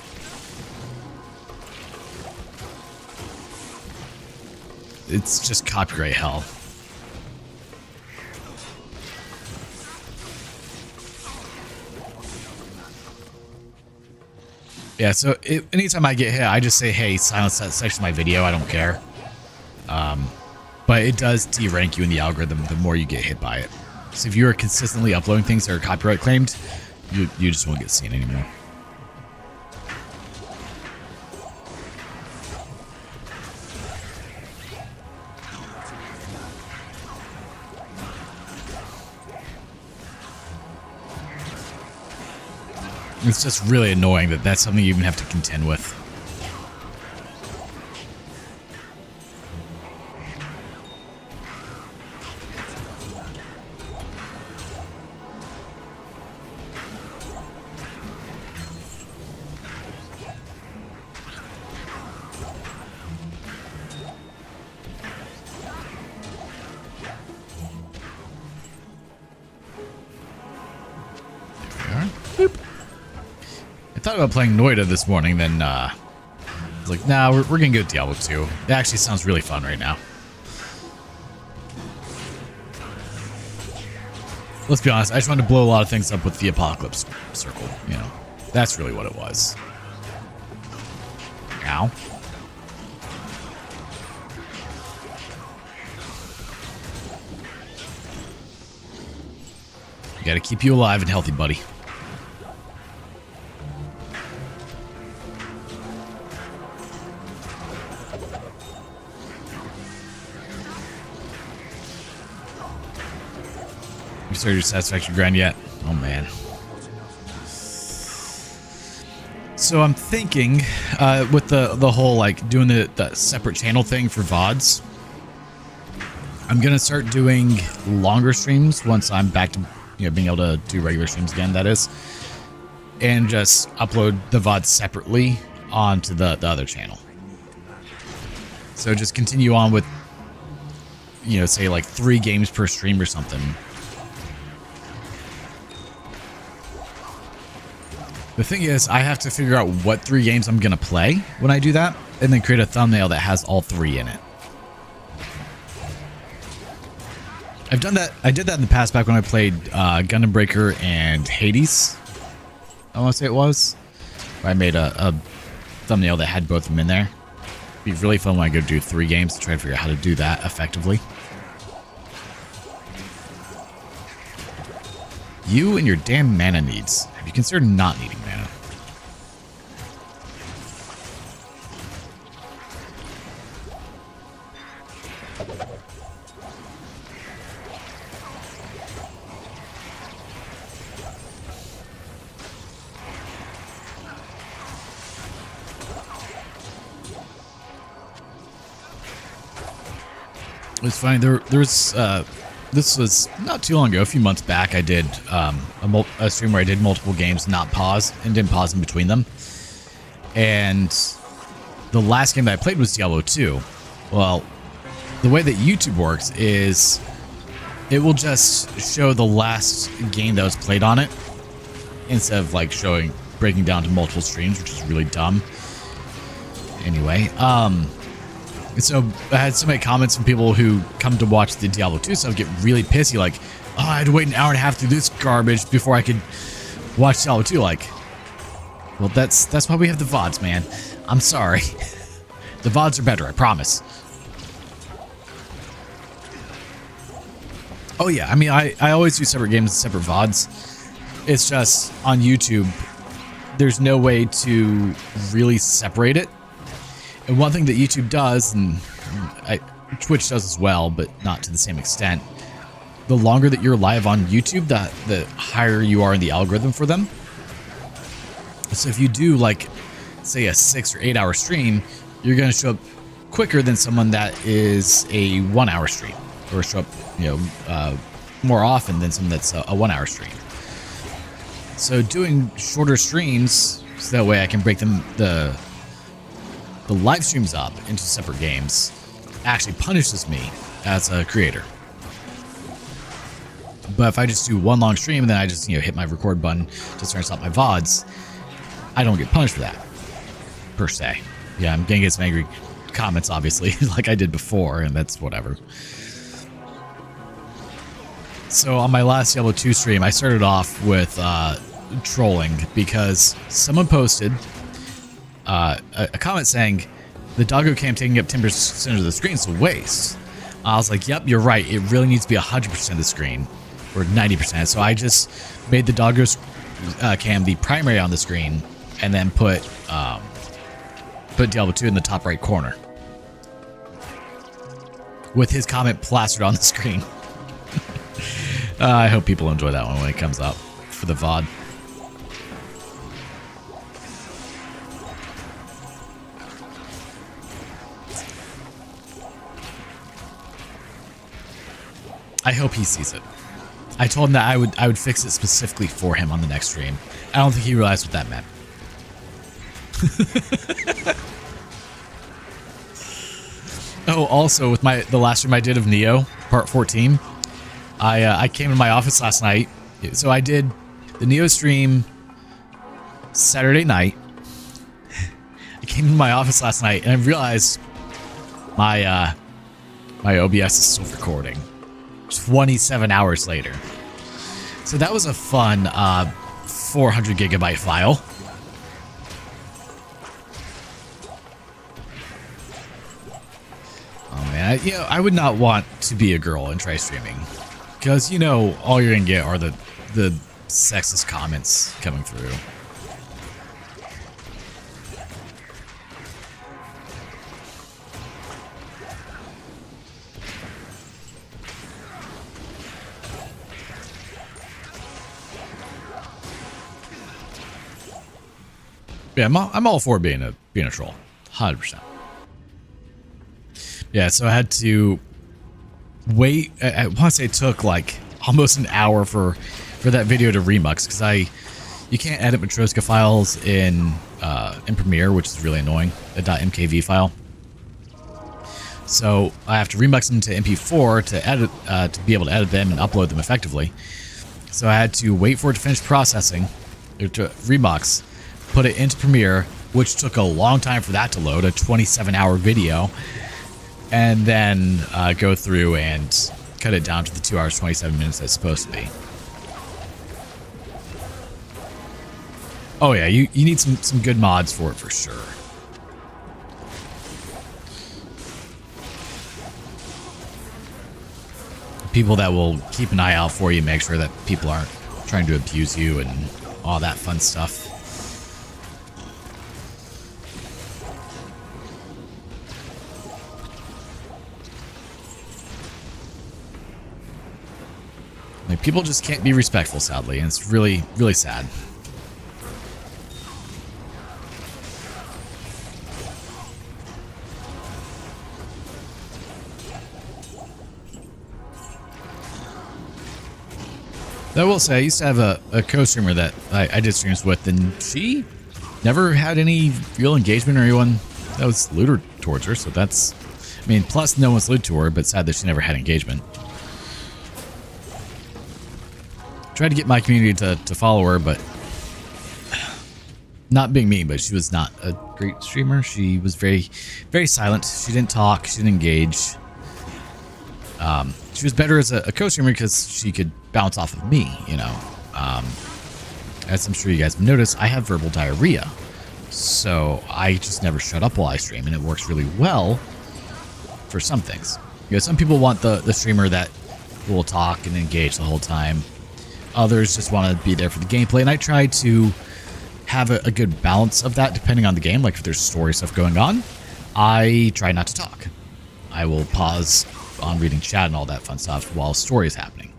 It's just copyright hell. Yeah, so anytime I get hit, I just say, hey, silence that section of my video. I don't care. But it does derank you in the algorithm the more you get hit by it. So if you are consistently uploading things that are copyright claimed, you just won't get seen anymore. It's just really annoying that that's something you even have to contend with. I thought about playing Noida this morning, then I was like, nah, we're gonna go Diablo 2. It actually sounds really fun right now. Let's be honest, I just wanted to blow a lot of things up with the Apocalypse Circle, you know. That's really what it was. Ow. Gotta keep you alive and healthy, buddy. You started your satisfaction grind yet? Oh man. So I'm thinking, with the whole like doing the separate channel thing for VODs, I'm gonna start doing longer streams once I'm back to being able to do regular streams again. That is, and just upload the VODs separately onto the other channel. So just continue on with, say like 3 games per stream or something. The thing is, I have to figure out what 3 games I'm going to play when I do that, and then create a thumbnail that has all 3 in it. I've done that. I did that in the past back when I played Gundam Breaker and Hades. I want to say it was. I made a thumbnail that had both of them in there. It'd be really fun when I go do 3 games to try to figure out how to do that effectively. You and your damn mana needs. Have you considered not needing mana? It's funny. There was this was not too long ago, a few months back. I did a stream where I did multiple games, not pause, and didn't pause in between them. And the last game that I played was Diablo 2. Well, the way that YouTube works is it will just show the last game that was played on it instead of like breaking down to multiple streams, which is really dumb. Anyway, so I had so many comments from people who come to watch the Diablo 2 stuff get really pissy, like, oh, I had to wait an hour and a half through this garbage before I could watch Diablo 2. Like, well, that's why we have the VODs, man. I'm sorry. The VODs are better, I promise. Oh yeah, I mean, I always do separate games and separate VODs. It's just on YouTube, there's no way to really separate it. And one thing that YouTube does, and Twitch does as well, but not to the same extent, the longer that you're live on YouTube, the higher you are in the algorithm for them. So if you do, like, say a 6 or 8 hour stream, you're going to show up quicker than someone that is a 1 hour stream, or show up, more often than someone that's a 1 hour stream. So doing shorter streams, so that way I can break them the live streams up into separate games, actually punishes me as a creator. But if I just do one long stream and then I just hit my record button to start stop my VODs, I don't get punished for that, per se. Yeah, I'm gonna get some angry comments, obviously, like I did before, and that's whatever. So on my last Diablo 2 stream, I started off with trolling because someone posted a comment saying the doggo cam taking up 10% of the screen is a waste. I was like, yep, you're right. It really needs to be 100% of the screen, or 90%. So I just made the doggo cam the primary on the screen, and then put Diablo 2 in the top right corner with his comment plastered on the screen. I hope people enjoy that one when it comes out for the VOD. I hope he sees it. I told him that I would fix it specifically for him on the next stream. I don't think he realized what that meant. Oh, also with the last stream I did of Neo, part 14, I came to my office last night. So I did the Neo stream Saturday night. I came to my office last night and I realized my OBS is still recording 27 hours later. So that was a fun 400 gigabyte file. Oh man, I would not want to be a girl and try streaming, because all you're gonna get are the sexist comments coming through. Yeah, I'm all for being a troll, 100%. Yeah, so I had to wait. I want to say it took like almost an hour for that video to remux, because you can't edit Matroska files in Premiere, which is really annoying. A .mkv file. So I have to remux them to MP4 to edit to be able to edit them and upload them effectively. So I had to wait for it to finish processing, or to remux, put it into Premiere, which took a long time for that to load, a 27-hour video, and then go through and cut it down to the 2 hours 27 minutes that's supposed to be. Oh yeah, you need some good mods for it for sure. People that will keep an eye out for you, make sure that people aren't trying to abuse you and all that fun stuff. Like, people just can't be respectful, sadly, and it's really, really sad. I will say, I used to have a co-streamer that I did streams with, and she never had any real engagement or anyone that was lewd towards her, so that's... I mean, plus no one's lewd to her, but sad that she never had engagement. Tried to get my community to follow her, but... Not being mean, but she was not a great streamer. She was very, very silent. She didn't talk. She didn't engage. She was better as a co-streamer because she could bounce off of me, As I'm sure you guys have noticed, I have verbal diarrhea. So I just never shut up while I stream, and it works really well for some things. Some people want the streamer that will talk and engage the whole time. Others just want to be there for the gameplay, and I try to have a good balance of that depending on the game. Like if there's story stuff going on, I try not to talk. I will pause on reading chat and all that fun stuff while story is happening.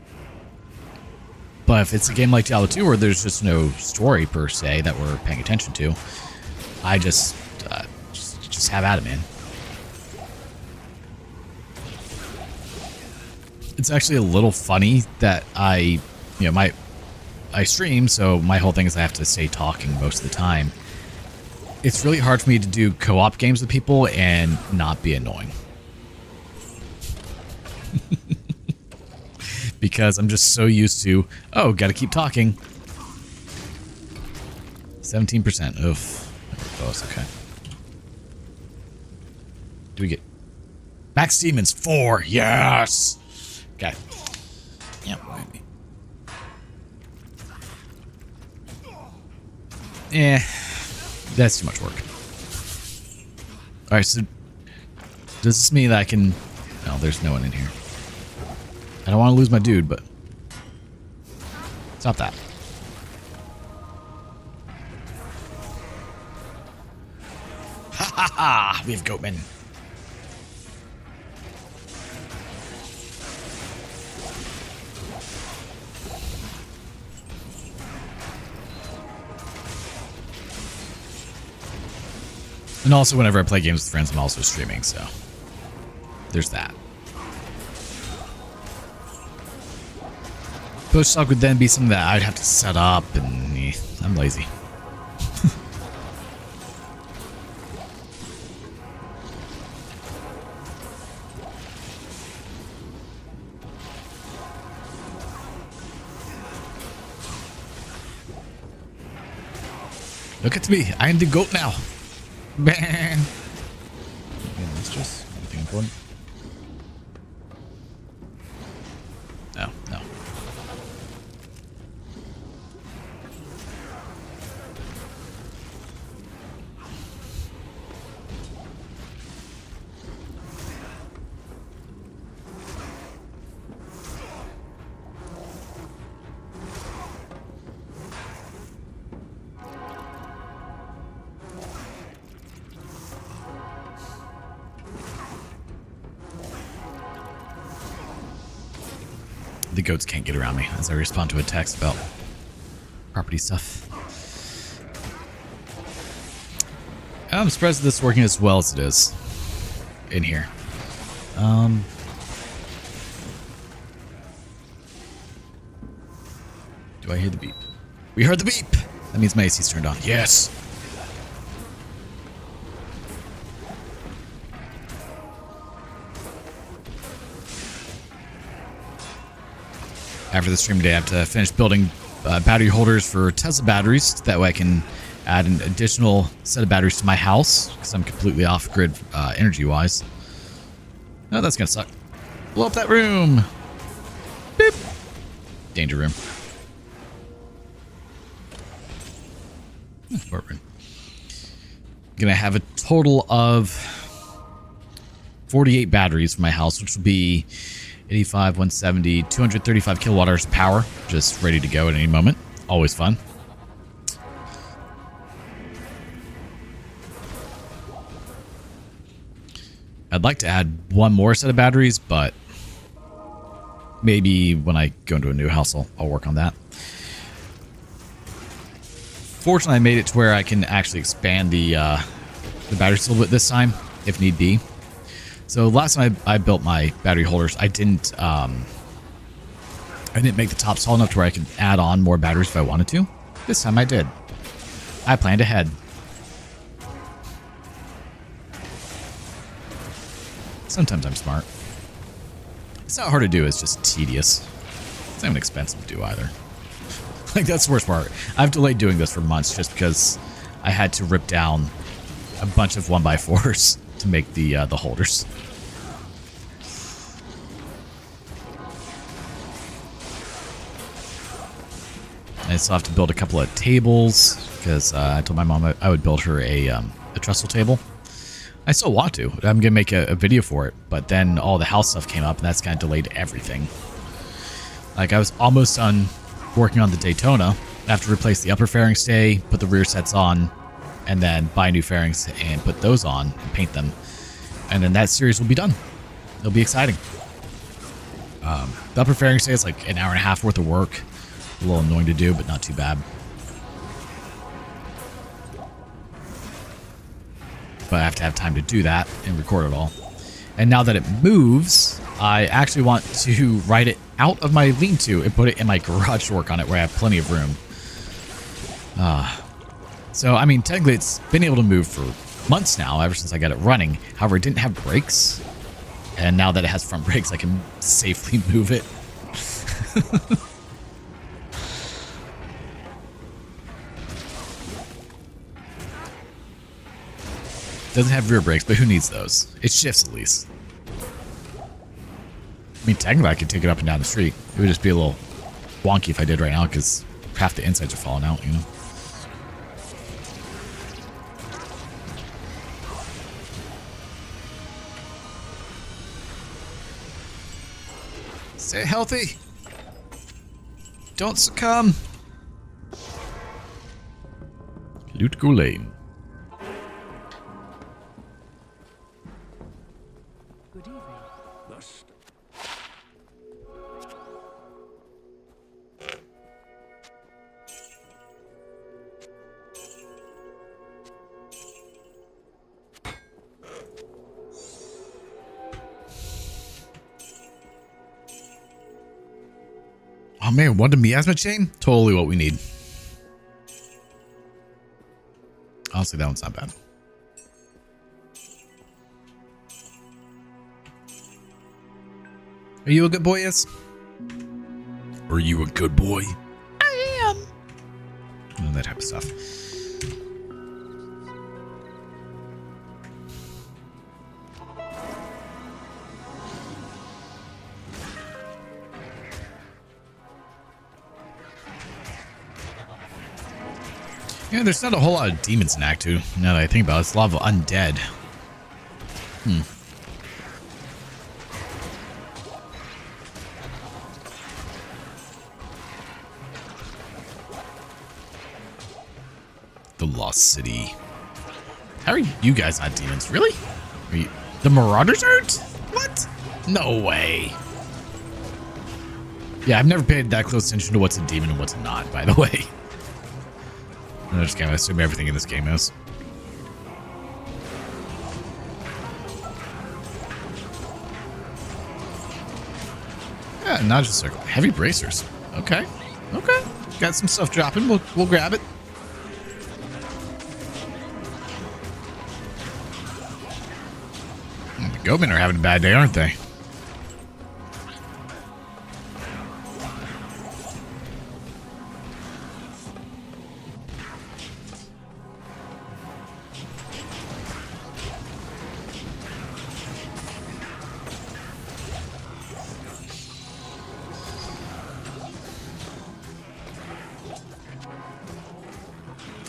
But if it's a game like Diablo 2 where there's just no story per se that we're paying attention to, I just have at it, man. It's actually a little funny that I stream, so my whole thing is I have to stay talking most of the time. It's really hard for me to do co-op games with people and not be annoying. Because I'm just so used to, oh, gotta keep talking. 17%. Oof. Oh, it's okay. Do we get... Max Demons 4. Yes! Okay. Yep. That's too much work. Alright, so... Does this mean that I can... No, there's no one in here. I don't want to lose my dude, but... Stop that. Ha ha ha! We have goatmen. And also, whenever I play games with friends, I'm also streaming, so... There's that. Push stock would then be something that I'd have to set up, and I'm lazy. Look at me. I am the goat now. Man. That's just anything important. No, no. The goats can't get around me as I respond to a text about property stuff. I'm surprised this is working as well as it is in here. Do I hear the beep? We heard the beep! That means my AC's turned on. Yes! After the stream today, I have to finish building battery holders for Tesla batteries. That way I can add an additional set of batteries to my house, because I'm completely off-grid energy-wise. Oh, that's going to suck. Blow up that room! Beep! Danger room. Smart room. Going to have a total of 48 batteries for my house, which will be 85, 170, 235 kilowatt hours of power, just ready to go at any moment. Always fun. I'd like to add one more set of batteries, but maybe when I go into a new house, I'll work on that. Fortunately, I made it to where I can actually expand the batteries a little bit this time, if need be. So last time I built my battery holders, I didn't make the top tall enough to where I could add on more batteries if I wanted to. This time I did. I planned ahead. Sometimes I'm smart. It's not hard to do, it's just tedious. It's not even expensive to do either. Like, that's the worst part. I've delayed doing this for months just because I had to rip down a bunch of 1x4s to make the holders. I still have to build a couple of tables because I told my mom I would build her a trestle table. I still want to. I'm gonna make a video for it, but then all the house stuff came up, and that's kind of delayed everything. Like, I was almost done working on the Daytona. I have to replace the upper fairing stay, put the rear sets on, and then buy new fairings and put those on and paint them. And then that series will be done. It'll be exciting. The upper fairing stay is like an hour and a half worth of work. A little annoying to do, but not too bad. But I have to have time to do that and record it all. And now that it moves, I actually want to ride it out of my lean-to and put it in my garage to work on it where I have plenty of room. So, I mean, technically it's been able to move for months now, ever since I got it running. However, it didn't have brakes. And now that it has front brakes, I can safely move it. Doesn't have rear brakes, but who needs those? It shifts at least. I mean, technically I could take it up and down the street. It would just be a little wonky if I did right now because half the insides are falling out, you know? Stay healthy. Don't succumb. Loot go lane. Good evening. Lust. Oh man, one to miasma chain? Totally what we need. Honestly, that one's not bad. Are you a good boy, yes? Are you a good boy? I am. And that type of stuff. Yeah, there's not a whole lot of demons in Act 2. Now that I think about it, it's a lot of undead. The Lost City. How are you guys not demons? Really? Are you, the Marauders aren't? What? No way. Yeah, I've never paid that close attention to what's a demon and what's not, by the way. I just kind of assume everything in this game is. Yeah, not just circle. Heavy bracers. Okay. Okay. Got some stuff dropping. We'll grab it. The Goatmen are having a bad day, aren't they?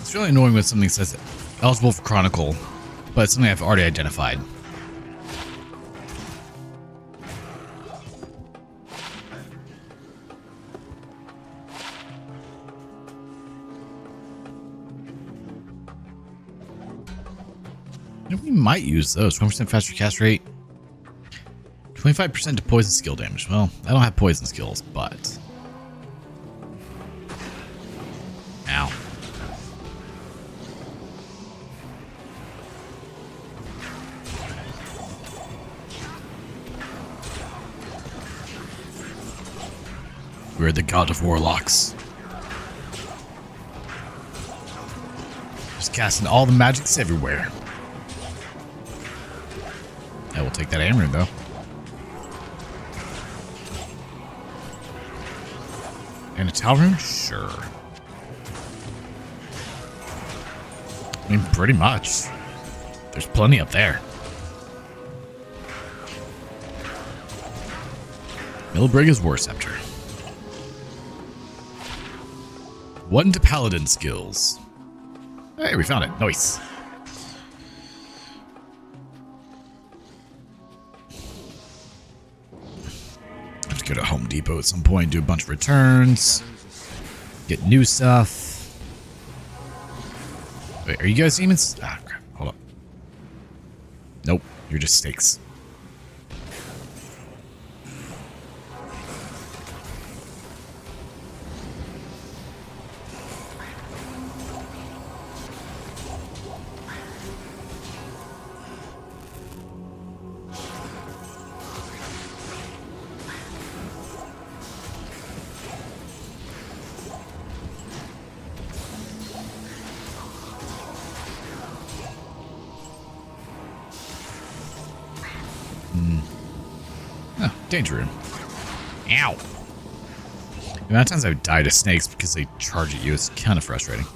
It's really annoying when something says eligible for Chronicle, but it's something I've already identified. We might use those. 1% faster cast rate. 25% to poison skill damage. Well, I don't have poison skills, but... Ow. We're the god of warlocks. Just casting all the magics everywhere. I will take that aim rune, though. And a towel rune? Sure. I mean, pretty much. There's plenty up there. Milbriga's War Scepter. 1 to Paladin skills. Hey, we found it. Nice. Go to Home Depot at some point, do a bunch of returns, get new stuff. Wait, are you guys demons? Ah, crap. Hold up. Nope, you're just snakes. Oh, danger room. Ow. The amount of times I've died to snakes because they charge at you is kind of frustrating.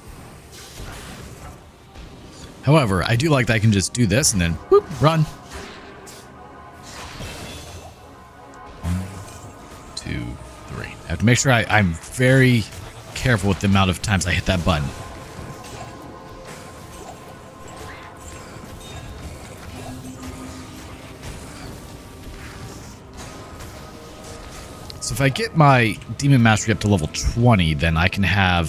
However, I do like that I can just do this and then whoop, run. 1, 2, 3. I have to make sure I'm very careful with the amount of times I hit that button. So if I get my Demon Mastery up to level 20, then I can have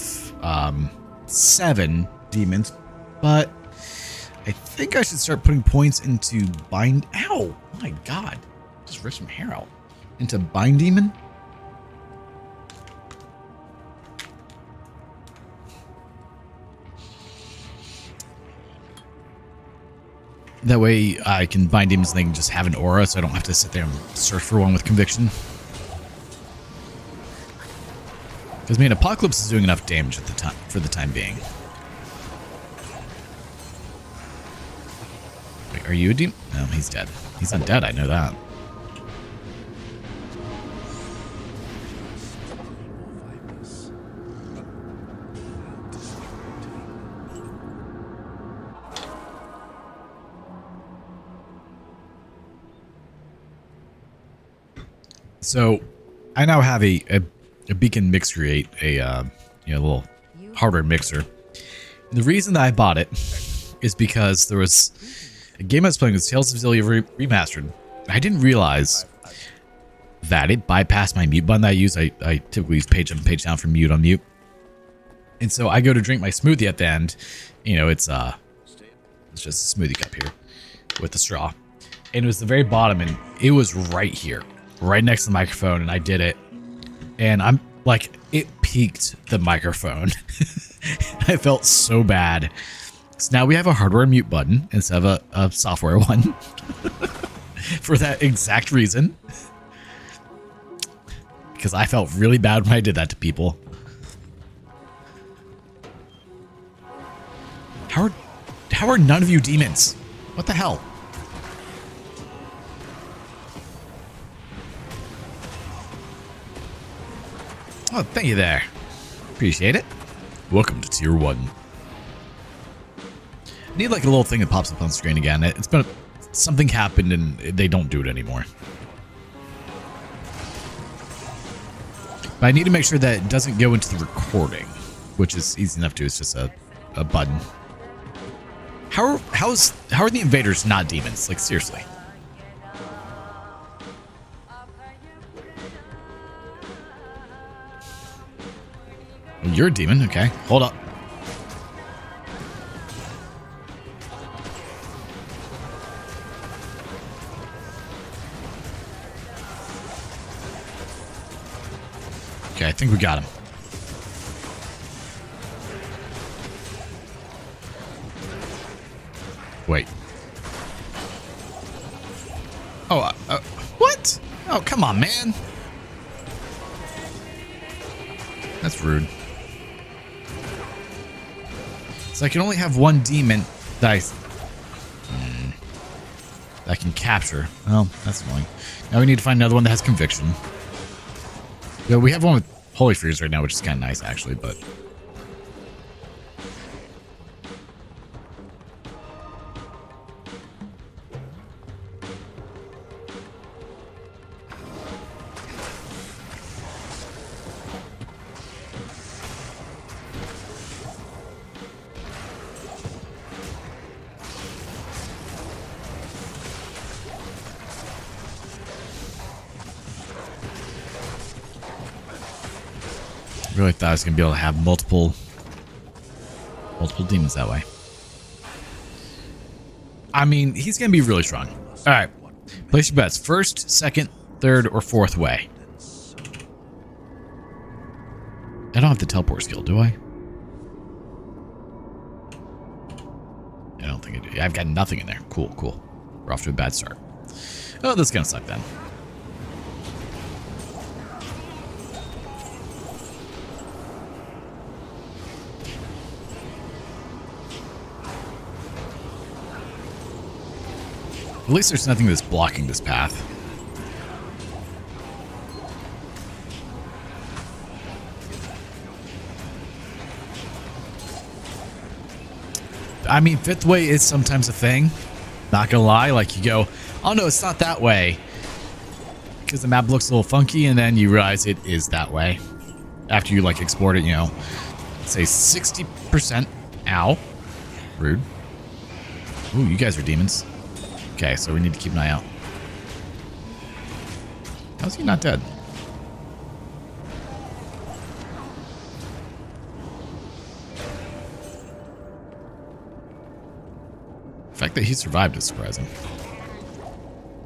7 demons. But I think I should start putting points into Bind... Ow! Oh my god. Just ripped some hair out. Into Bind Demon? That way I can bind demons and they can just have an aura, so I don't have to sit there and search for one with conviction. Because, I mean, Apocalypse is doing enough damage at the time for the time being. Wait, are you a demon? No, he's dead. He's undead, I know that. So, I now have a beacon mix create, a little hardware mixer. And the reason that I bought it is because there was a game I was playing with Tales of Xillia Remastered. I didn't realize that it bypassed my mute button that I use. I typically use page up and page down for mute on mute. And so I go to drink my smoothie at the end. You know, it's just a smoothie cup here with the straw. And it was the very bottom, and it was right here, right next to the microphone, and I did it. And I'm like, it peaked the microphone. I felt so bad. So now we have a hardware mute button instead of a software one. For that exact reason. Because I felt really bad when I did that to people. How are none of you demons? What the hell? Oh, thank you there. Appreciate it. Welcome to Tier 1. I need like a little thing that pops up on the screen again. It's been something happened and they don't do it anymore. But I need to make sure that it doesn't go into the recording, which is easy enough to. It's just a button. How are the invaders not demons? Like, seriously. Oh, you're a demon. Okay, hold up. Okay, I think we got him. Wait. Oh, what? Oh, come on, man. That's rude. So I can only have one demon that I can capture. Well, that's annoying. Now we need to find another one that has conviction. Yeah, we have one with Holy Freeze right now, which is kind of nice, actually, but... really thought I was going to be able to have multiple demons that way. I mean, he's going to be really strong. All right. Place your bets. First, second, third, or fourth way. I don't have the teleport skill, do I? I don't think I do. I've got nothing in there. Cool, cool. We're off to a bad start. Oh, this is going to suck then. At least there's nothing that's blocking this path. I mean, fifth way is sometimes a thing. Not gonna lie, like you go, oh no, it's not that way. Because the map looks a little funky and then you realize it is that way. After you like export it, you know, say 60%. Ow. Rude. Ooh, you guys are demons. Okay, so we need to keep an eye out. How's he not dead? The fact that he survived is surprising.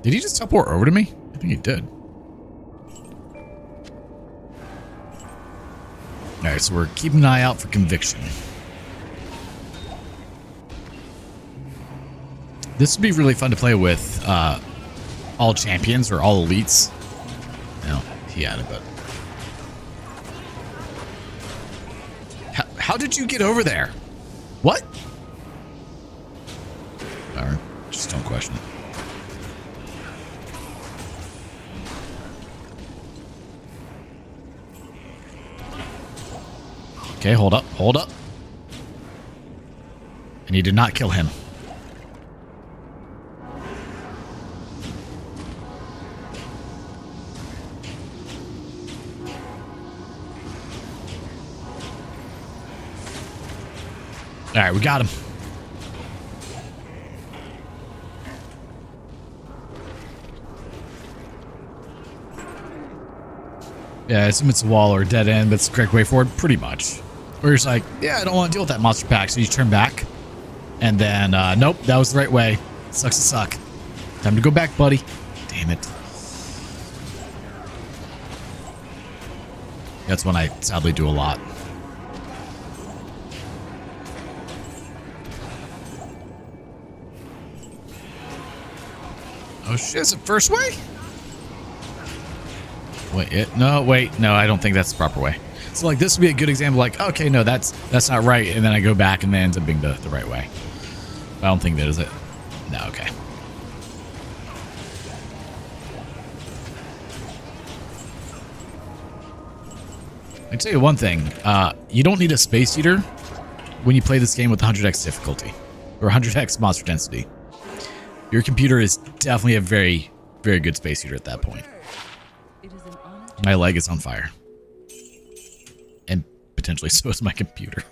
Did he just teleport over to me? I think he did. Alright, so we're keeping an eye out for conviction. This would be really fun to play with all champions or all elites. No, he had it, but... How did you get over there? What? Alright, just don't question it. Okay, hold up, hold up. And you did not kill him. All right, we got him. Yeah, I assume it's a wall or a dead end, but it's the correct way forward, pretty much. Or you're just like, yeah, I don't want to deal with that monster pack, so you turn back. And then, nope, that was the right way. Sucks to suck. Time to go back, buddy. Damn it. That's when I sadly do a lot. Oh shit, is it first way? Wait, no, I don't think that's the proper way. So like this would be a good example, like, okay, no, that's not right, and then I go back and then it ends up being the right way. I don't think that is it. No, okay. I tell you one thing, you don't need a space heater when you play this game with 100x difficulty or 100x monster density. Your computer is definitely a very, very good space heater at that point. My leg is on fire. And potentially so is my computer.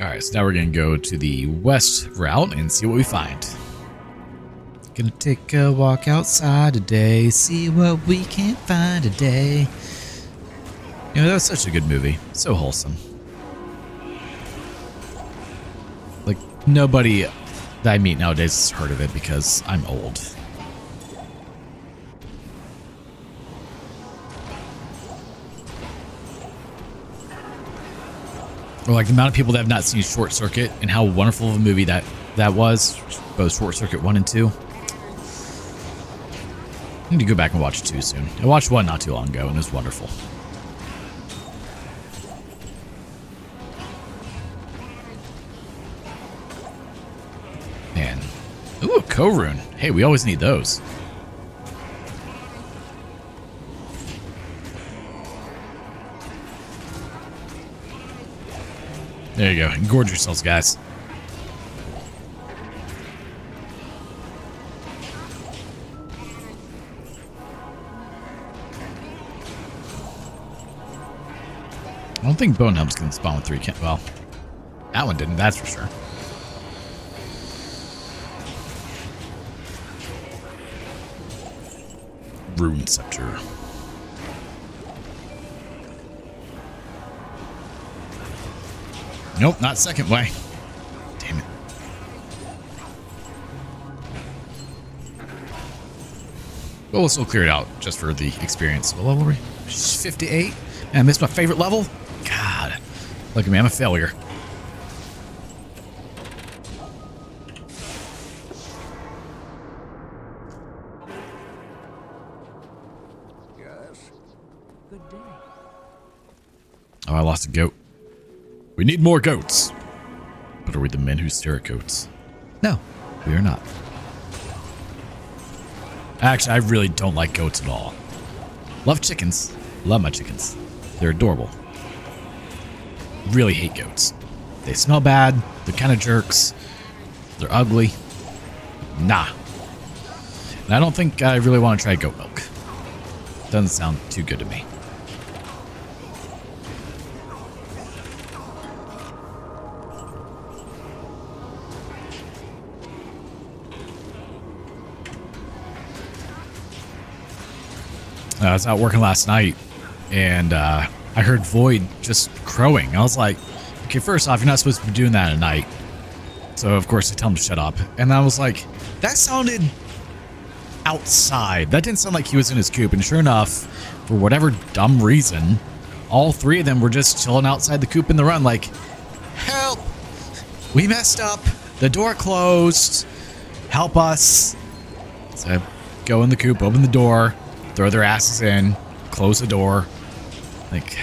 Alright, so now we're going to go to the west route and see what we find. Gonna take a walk outside today, see what we can find today. You know, that was such a good movie. So wholesome. Like, nobody that I meet nowadays has heard of it because I'm old. Or like the amount of people that have not seen Short Circuit and how wonderful of a movie that was, both Short Circuit 1 and 2. I need to go back and watch 2 soon. I watched 1 not too long ago and it was wonderful. Man. Ooh, a Co-Rune. Hey, we always need those. There you go. Engorge yourselves, guys. I don't think Bone Helm's can spawn with 3 can. Well, that one didn't, that's for sure. Rune Scepter. Nope, not second way. Damn it. But we'll still clear it out just for the experience. What level are we? 58? Man, I missed my favorite level? God. Look at me, I'm a failure. Yes. Good day. Oh, I lost a goat. We need more goats. But are we the men who stare at goats? No, we are not. Actually, I really don't like goats at all. Love chickens. Love my chickens. They're adorable. Really hate goats. They smell bad. They're kind of jerks. They're ugly. Nah. And I don't think I really want to try goat milk. Doesn't sound too good to me. I was out working last night, and I heard Void just crowing. I was like, okay, first off, you're not supposed to be doing that at night. So, of course, I tell him to shut up. And I was like, that sounded outside. That didn't sound like he was in his coop. And sure enough, for whatever dumb reason, all three of them were just chilling outside the coop in the run like, help! We messed up. The door closed. Help us. So I go in the coop, open the door, throw their asses in, close the door. Like,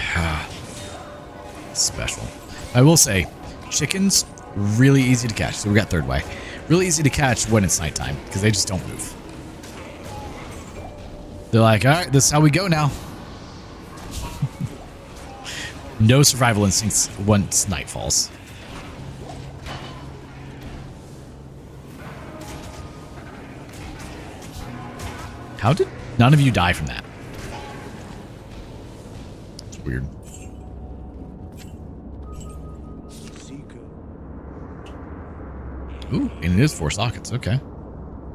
special. I will say, chickens, really easy to catch. So we got third way. Really easy to catch when it's nighttime because they just don't move. They're like, all right, this is how we go now. No survival instincts once night falls. How did none of you die from that? It's weird. Ooh, and it is 4 sockets. Okay.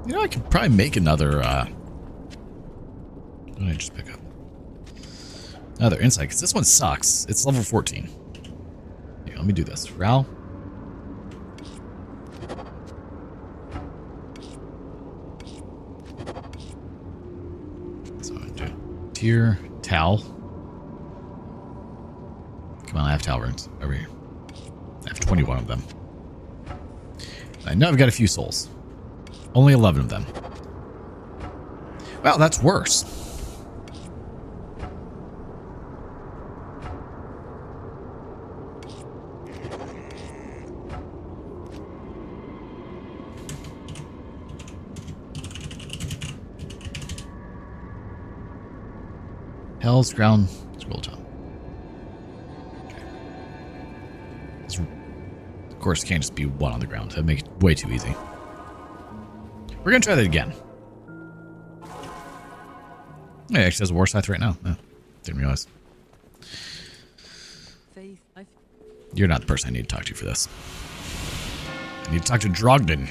You know, I could probably make another, what did I just pick up? Another insight, because this one sucks. It's level 14. Here, let me do this. Ral. So I do tier, towel. Come on, I have towel runes over here. I have 21 of them. I know I've got a few souls. Only 11 of them. Well, that's worse. Hell's ground scroll top. Okay. Of course, it can't just be one on the ground. That'd make it way too easy. We're gonna try that again. Yeah, it actually has a war scythe right now. Oh, didn't realize. You're not the person I need to talk to for this. I need to talk to Drogden.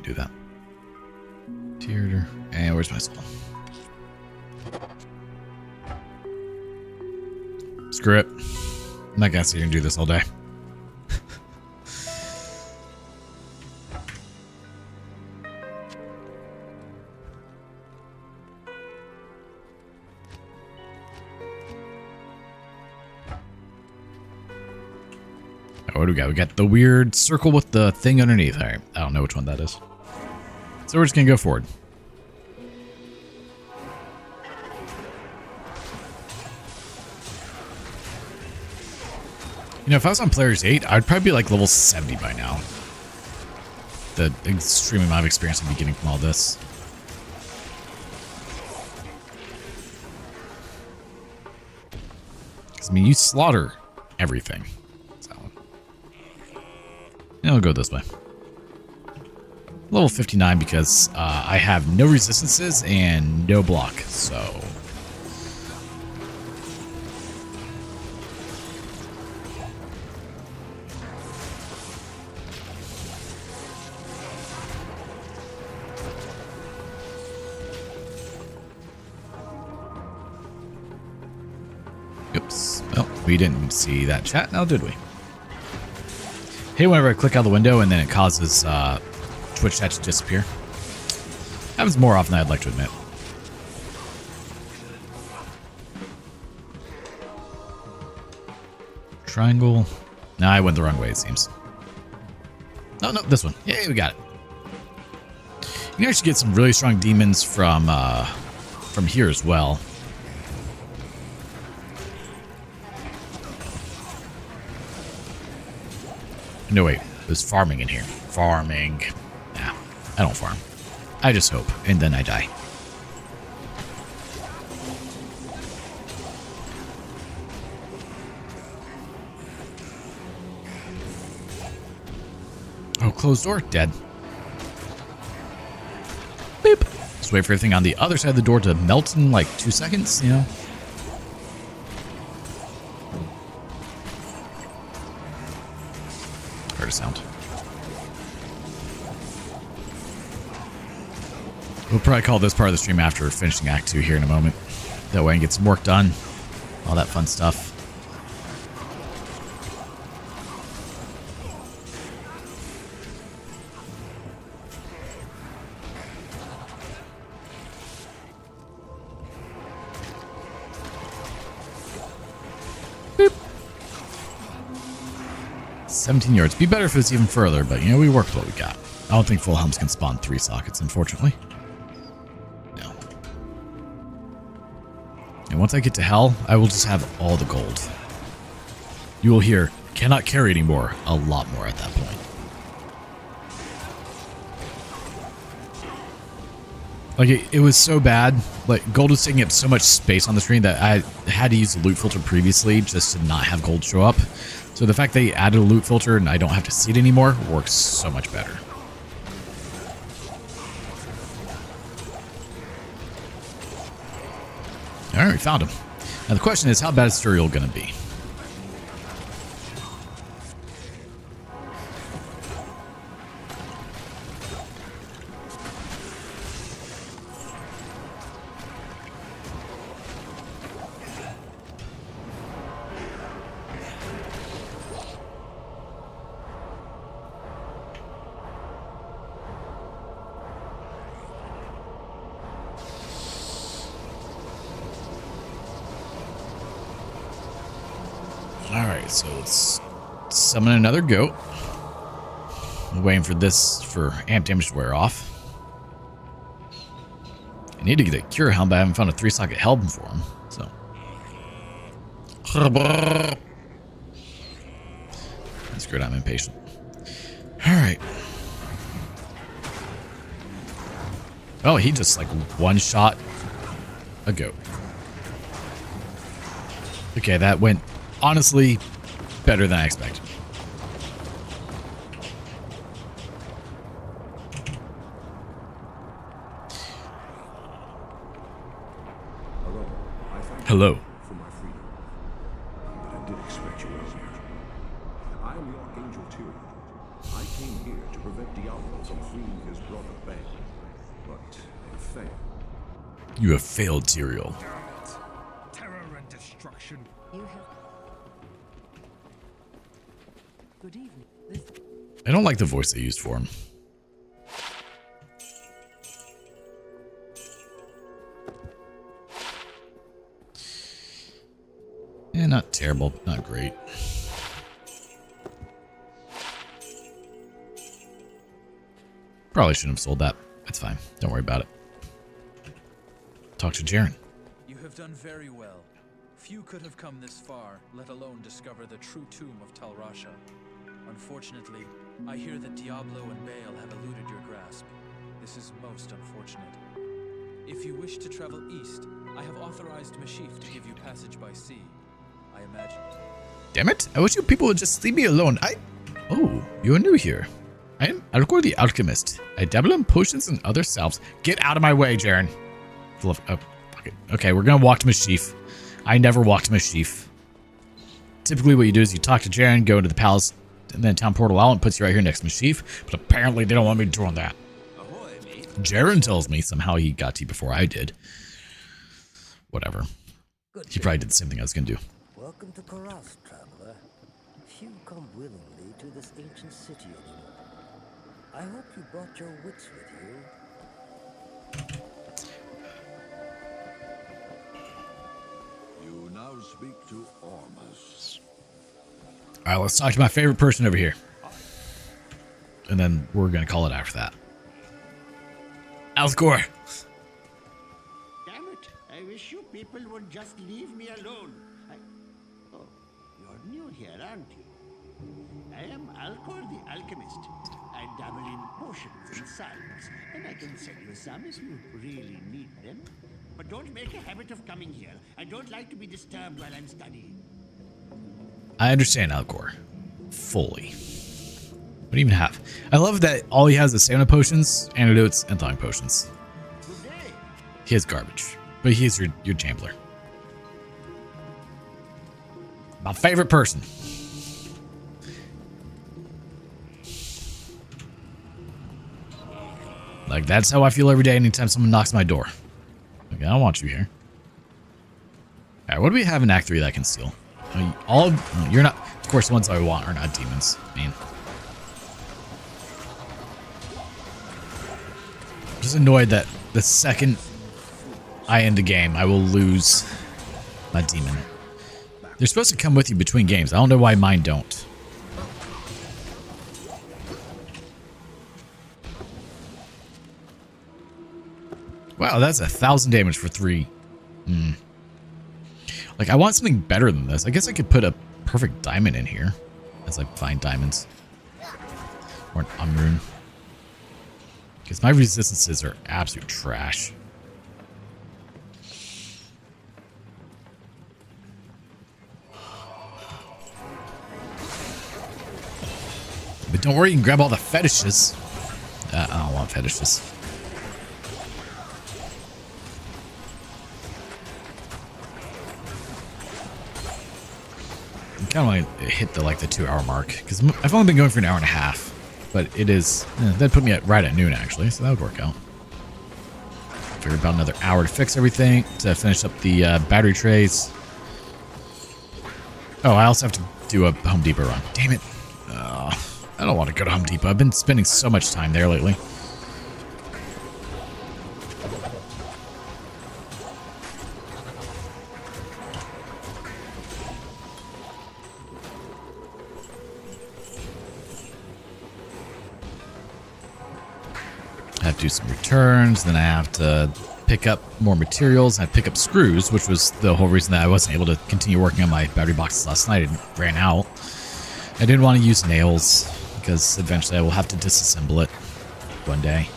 Do that. Tiered. And where's my soul? Screw it. I'm not gonna sit here and do this all day. What do we got? We got the weird circle with the thing underneath. All right. I don't know which one that is. So we're just going to go forward. You know, if I was on Players 8, I'd probably be like level 70 by now. The extreme amount of experience I'd be getting from all this. Because, I mean, you slaughter everything. Yeah, I'll go this way. Level 59 because I have no resistances and no block, so... Oops. Well, we didn't see that chat now, did we? Hey, whenever I click out the window and then it causes Twitch chat to disappear. Happens more often than I'd like to admit. Triangle. No, I went the wrong way, it seems. No, this one. Yay, we got it. You can actually get some really strong demons from here as well. No, wait. There's farming in here. Farming. Nah, I don't farm. I just hope, and then I die. closed door. Dead. Boop. Just wait for everything on the other side of the door to melt in like 2 seconds, you know? Heard a sound. We'll probably call this part of the stream after finishing Act 2 here in a moment. That way I can get some work done. All that fun stuff. Boop. 17 yards. Be better if it's even further, but you know, we worked what we got. I don't think full helms can spawn 3 sockets, unfortunately. No. And once I get to hell, I will just have all the gold. You will hear, cannot carry anymore, a lot more at that point. Like, it was so bad. Like, gold was taking up so much space on the screen that I had to use a loot filter previously just to not have gold show up. So the fact they added a loot filter and I don't have to see it anymore works so much better. Alright, we found him. Now the question is, how bad is Turiel going to be? Alright, so let's summon another goat. I'm waiting for this for amp damage to wear off. I need to get a cure helm, but I haven't found a 3-socket helm for him, so. Screw it, I'm impatient. Alright. Oh, he just like one-shot a goat. Okay, that went honestly better than I expected. Hello. For my freedom. But I did expect you earlier. I am your angel Tyrion. I came here to prevent Diablo from freeing his brother Bang. But it failed. You have failed, Tyrion. Terror and destruction. You have. Good evening. I don't like the voice they used for him. Yeah, not terrible, not great. Probably shouldn't have sold that. It's fine. Don't worry about it. Talk to Jaren. You have done very well. Few could have come this far, let alone discover the true tomb of Tal Rasha. Unfortunately, I hear that Diablo and Baal have eluded your grasp. This is most unfortunate. If you wish to travel east, I have authorized Mashif to give you passage by sea. I imagine. Damn it! I wish you people would just leave me alone. Oh, you are new here. I am Alcor the Alchemist. I dabble in potions and other salves. Get out of my way, Jaren. Oh, fuck it. Okay, we're gonna walk to Mashif. I never walk to Mashif. Typically what you do is you talk to Jaren, go into the palace, and then town portal out and puts you right here next to Mashif. But apparently they don't want me doing that. Jaren tells me somehow he got to you before I did. Whatever. He probably did the same thing I was gonna do. Welcome to Koras, traveler. Few come willingly to this ancient city anymore. I hope you brought your wits with you. You now speak to Ormus. Alright, let's talk to my favorite person over here. And then we're gonna call it after that. Alcor. Damn it! I wish you people would just leave me alone. Oh, you're new here, aren't you? I am Alcor the Alchemist. I dabble in potions and salves, and I can sell you some if you really need them. But don't make a habit of coming here. I don't like to be disturbed while I'm studying. I understand, Alcor. Fully. What do you even have? I love that all he has is stamina potions, antidotes, and thawing potions. He has garbage, but he's your Chambler. My favorite person. Like, that's how I feel every day anytime someone knocks on my door. Okay, I don't want you here. Alright, what do we have in Act 3 that I can steal? You're not... Of course, the ones I want are not demons. I mean... I'm just annoyed that the second I end the game, I will lose my demon. They're supposed to come with you between games. I don't know why mine don't. Wow, that's 1,000 damage for 3. Like, I want something better than this. I guess I could put a perfect diamond in here as I find diamonds. Or an unrune. Because my resistances are absolute trash. But don't worry, you can grab all the fetishes. I don't want fetishes. I kind of want to hit the 2-hour mark because I've only been going for an hour and a half, but it is that put me right at noon actually, so that would work out. Figured about another hour to fix everything to finish up the battery trays. Oh, I also have to do a Home Depot run. Damn it! I don't want to go to Home Depot. I've been spending so much time there lately. I have to do some returns, then I have to pick up more materials. I pick up screws, which was the whole reason that I wasn't able to continue working on my battery boxes last night. It ran out. I didn't want to use nails because eventually I will have to disassemble it one day.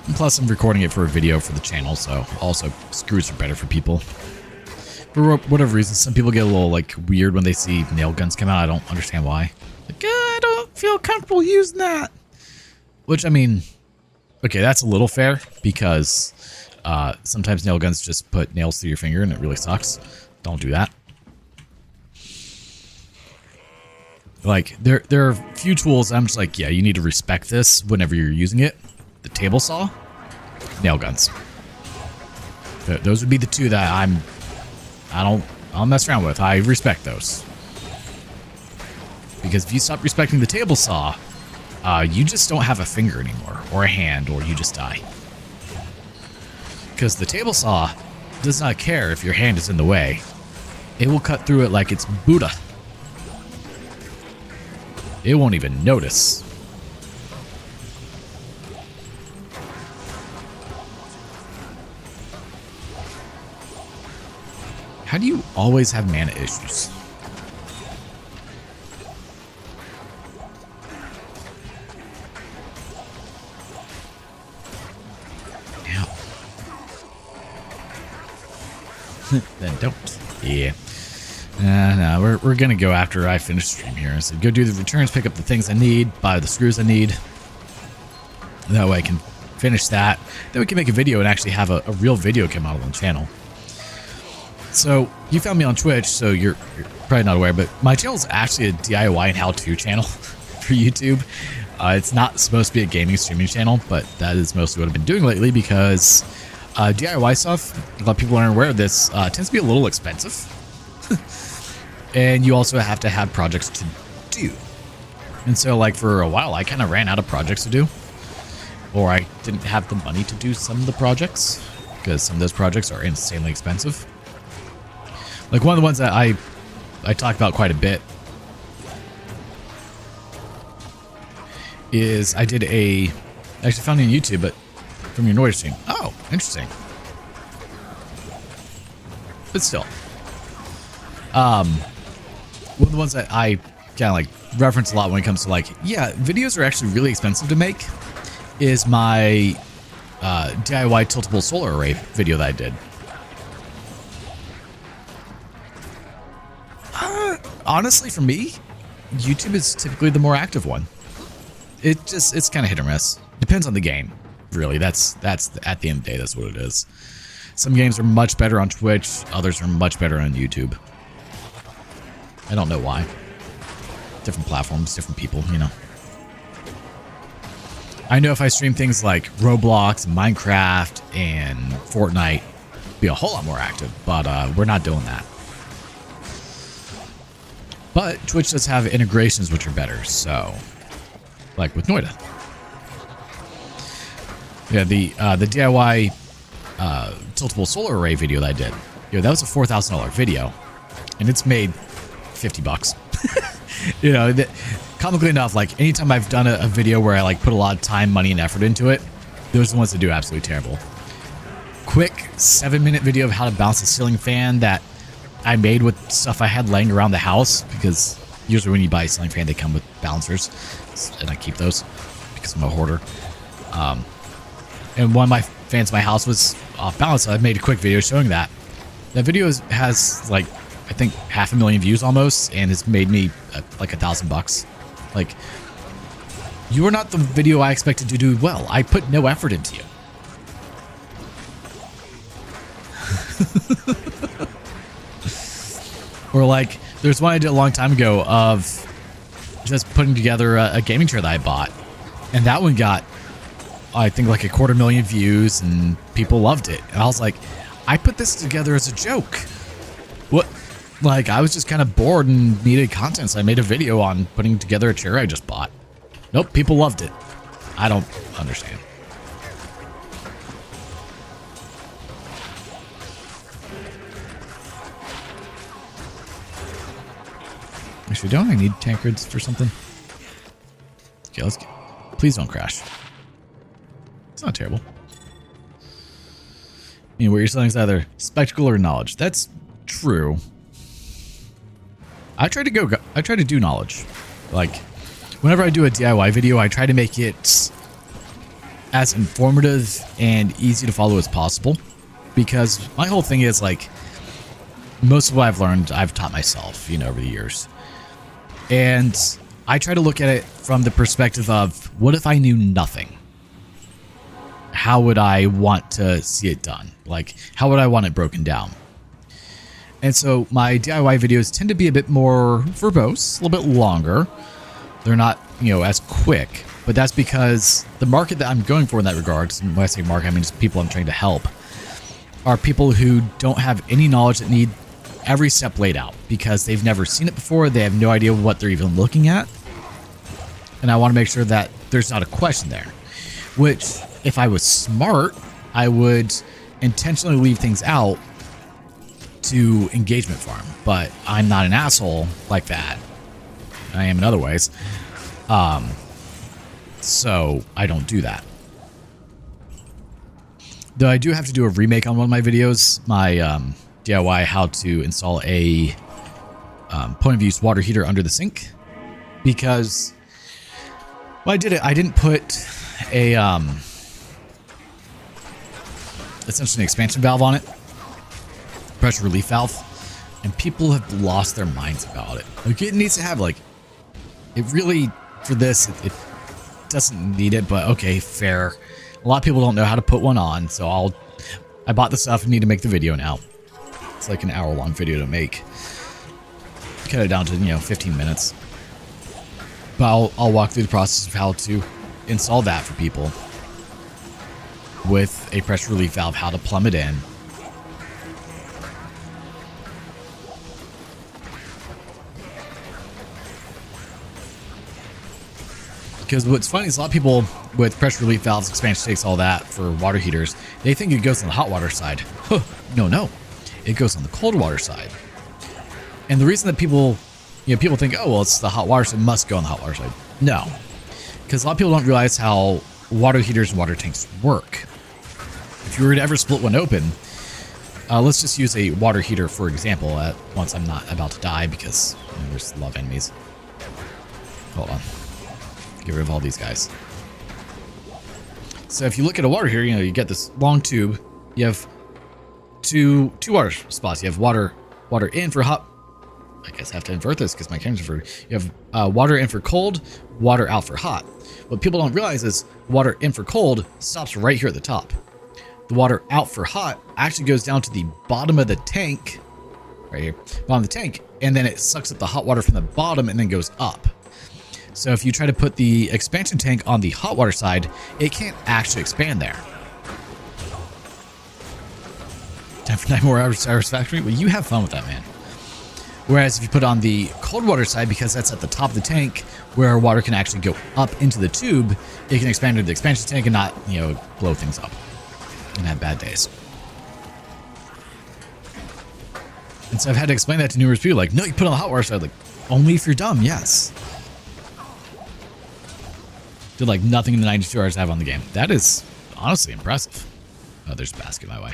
And plus, I'm recording it for a video for the channel, so also screws are better for people. For whatever reason, some people get a little weird when they see nail guns come out. I don't understand why. I don't feel comfortable using that. Which, I mean, okay, that's a little fair because sometimes nail guns just put nails through your finger and it really sucks. Don't do that. There are a few tools I'm just yeah, you need to respect this whenever you're using it. The table saw, nail guns. Those would be the two that I don't mess around with. I respect those. Because if you stop respecting the table saw, you just don't have a finger anymore, or a hand, or you just die. Because the table saw does not care if your hand is in the way. It will cut through it like it's Buddha. It won't even notice. How do you always have mana issues? Then don't. Yeah. No, we're gonna go after I finish the stream here. So go do the returns, pick up the things I need, buy the screws I need. That way I can finish that. Then we can make a video and actually have a real video come out on the channel. So you found me on Twitch, so you're probably not aware, but my channel is actually a DIY and how-to channel for YouTube. It's not supposed to be a gaming streaming channel, but that is mostly what I've been doing lately because DIY stuff, a lot of people aren't aware of this, tends to be a little expensive. And you also have to have projects to do. And so for a while, I kind of ran out of projects to do. Or I didn't have the money to do some of the projects. Because some of those projects are insanely expensive. One of the ones that I talk about quite a bit is I did I actually found it on YouTube, but from your noise stream. Oh, interesting. But still. One of the ones that I kind of reference a lot when it comes to yeah, videos are actually really expensive to make is my DIY tiltable solar array video that I did. honestly, for me, YouTube is typically the more active one. It's kind of hit or miss. Depends on the game, really. That's at the end of the day, that's what it is. Some games are much better on Twitch, others are much better on YouTube. I don't know why. Different platforms, different people, you know. I know if I stream things like Roblox, Minecraft, and Fortnite, it'd be a whole lot more active, but we're not doing that. But Twitch does have integrations which are better, so like with Noida. Yeah, the DIY tiltable solar array video that I did. That was a $4,000 video, and it's made $50. You know, comically enough, like anytime I've done a video where I like put a lot of time, money, and effort into it, those are the ones that do absolutely terrible. Quick 7-minute video of how to bounce a ceiling fan that I made with stuff I had laying around the house, because usually when you buy a ceiling fan, they come with balancers, and I keep those because I'm a hoarder. And one of my fans in my house was off balance, so I made a quick video showing that. That video has like, I think 500,000 views almost, and it's made me like $1,000. Like, you are not the video I expected to do well. I put no effort into you. Or like, there's one I did a long time ago of just putting together a gaming chair that I bought, and that one got, I think, like 250,000 views, and people loved it. And I was like, I put this together as a joke. What? Like, I was just kind of bored and needed content, so I made a video on putting together a chair I just bought. Nope, people loved it. I don't understand. Actually, don't I need tankards for something? Okay, let's get... Please don't crash. It's not terrible. I mean, what you're selling is either spectacle or knowledge. That's true. I try to do knowledge. Like, whenever I do a DIY video, I try to make it as informative and easy to follow as possible. Because my whole thing is, like, most of what I've learned, I've taught myself, you know, over the years. And I try to look at it from the perspective of, what if I knew nothing? How would I want to see it done? Like, how would I want it broken down? And so my DIY videos tend to be a bit more verbose, a little bit longer. They're not, you know, as quick, but that's because the market that I'm going for in that regard, when I say market, I mean just people I'm trying to help, are people who don't have any knowledge, that need every step laid out because they've never seen it before. They have no idea what they're even looking at. And I want to make sure that there's not a question there, which if I was smart, I would intentionally leave things out to engagement farm, but I'm not an asshole like that. I am in other ways. So I don't do that. Though I do have to do a remake on one of my videos, my DIY how to install a point of use water heater under the sink, because when I did it, I didn't put a essentially an expansion valve on it, pressure relief valve, and people have lost their minds about it. Like, it needs to have, like, it really, for this, it doesn't need it, but okay, fair. A lot of people don't know how to put one on, so I bought the stuff and need to make the video now. It's like an hour-long video to make. Cut it down to, 15 minutes. But I'll walk through the process of how to install that for people with a pressure relief valve, how to plumb it in. Because what's funny is a lot of people with pressure relief valves, expansion tanks, all that for water heaters, they think it goes on the hot water side. Huh, no. It goes on the cold water side. And the reason that people think, oh, well, it's the hot water, so it must go on the hot water side. No. Because a lot of people don't realize how water heaters and water tanks work. If you were to ever split one open, let's just use a water heater for example, once I'm not about to die because there's a lot of enemies. Hold on. Get rid of all these guys. So if you look at a water heater, you get this long tube. You have two water spots. You have water in for hot I guess I have to invert this because my camera's inverted. You have water in for cold, water out for hot. What people don't realize is water in for cold stops right here at the top. The water out for hot actually goes down to the bottom of the tank, right here, bottom of the tank, and then it sucks up the hot water from the bottom and then goes up. So if you try to put the expansion tank on the hot water side, it can't actually expand there. Time for 9 more hours satisfactory? Well, you have fun with that, man. Whereas if you put on the cold water side, because that's at the top of the tank where water can actually go up into the tube, it can expand into the expansion tank and not, you know, blow things up and have bad days. And so I've had to explain that to numerous people, like, no, you put on the hot water side, like, only if you're dumb, yes. Did like nothing in the 92 hours I have on the game. That is honestly impressive. Oh, there's a basket my way.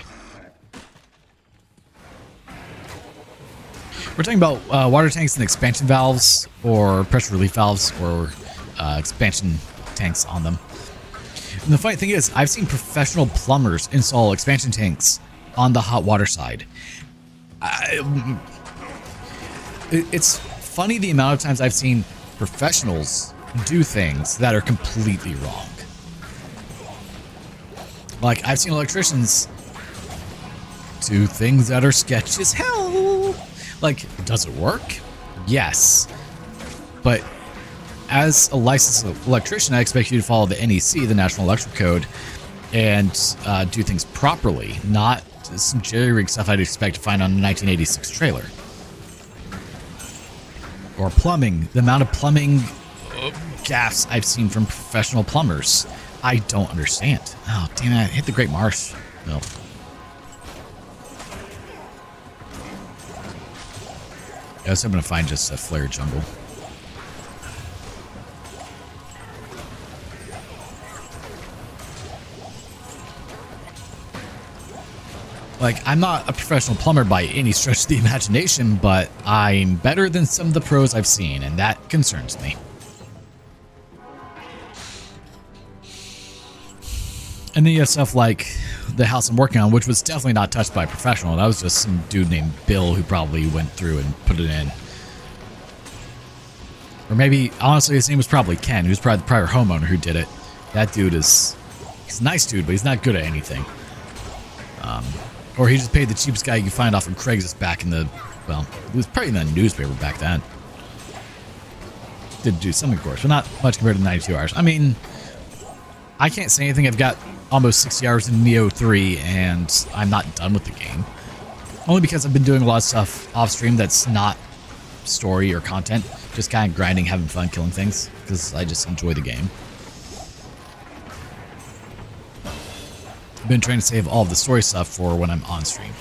We're talking about water tanks and expansion valves or pressure relief valves or expansion tanks on them. And the funny thing is, I've seen professional plumbers install expansion tanks on the hot water side. It's funny the amount of times I've seen professionals do things that are completely wrong. Like, I've seen electricians do things that are sketchy as hell. Like, does it work? Yes. But as a licensed electrician, I expect you to follow the NEC, the National Electrical Code, and do things properly, not some jerry-rig stuff I'd expect to find on a 1986 trailer. Or plumbing. The amount of plumbing gaffes I've seen from professional plumbers, I don't understand. Oh, damn it. I hit the Great Marsh. No. I was hoping to find just a flare jungle. Like, I'm not a professional plumber by any stretch of the imagination, but I'm better than some of the pros I've seen, and that concerns me. And then you have stuff like the house I'm working on, which was definitely not touched by a professional. That was just some dude named Bill who probably went through and put it in. Or maybe, honestly, his name was probably Ken, who's probably the prior homeowner who did it. That dude is... he's a nice dude, but he's not good at anything. Or he just paid the cheapest guy you could find off of Craigslist back in the... well, it was probably in the newspaper back then. Did do something, of course, but not much compared to 92 hours. I mean, I can't say anything. I've got almost 60 hours in Neo 3, and I'm not done with the game. Only because I've been doing a lot of stuff off stream that's not story or content. Just kind of grinding, having fun, killing things, because I just enjoy the game. I've been trying to save all of the story stuff for when I'm on stream.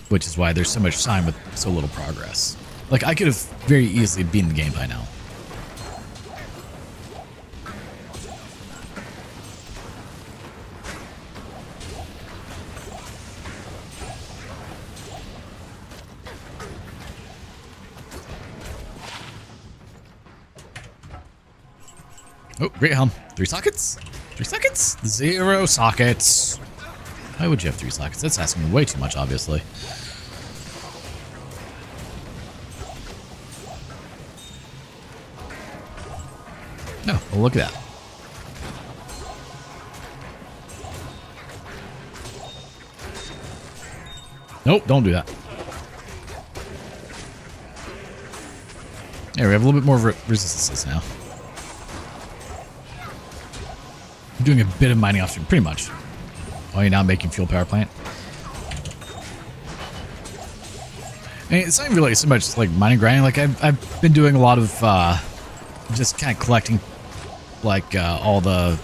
Which is why there's so much time with so little progress. Like, I could have very easily beaten the game by now. Oh, great helm. 3 sockets? 3 sockets? 0 sockets. Why would you have 3 sockets? That's asking way too much, obviously. No, well, look at that. Nope, don't do that. There, we have a little bit more resistances now. I'm doing a bit of mining off stream, pretty much. Oh, you're now making fuel power plant. And it's not even really so much like mining grinding. Like I've been doing a lot of just kind of collecting like all the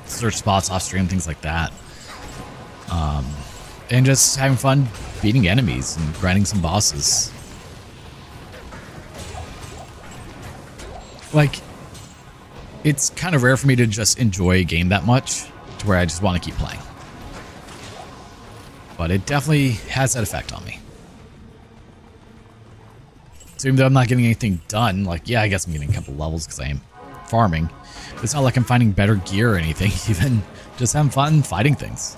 search spots off stream, things like that. And just having fun beating enemies and grinding some bosses. Like, it's kind of rare for me to just enjoy a game that much to where I just want to keep playing. But it definitely has that effect on me. So even though I'm not getting anything done, like, yeah, I guess I'm getting a couple levels because I am farming. But it's not like I'm finding better gear or anything, even just having fun fighting things.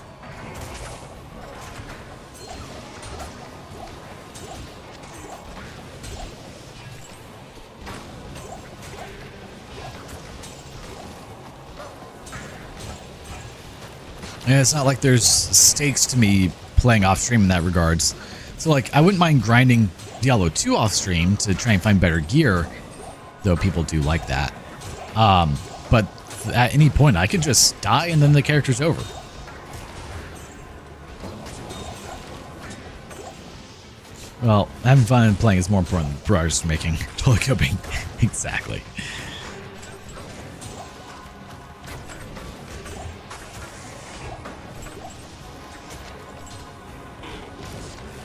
And it's not like there's stakes to me playing off stream in that regards. So like I wouldn't mind grinding Diablo 2 off stream to try and find better gear, though people do like that. But at any point I could just die and then the character's over. Well, having fun and playing is more important than progress making. Totally coping. Exactly.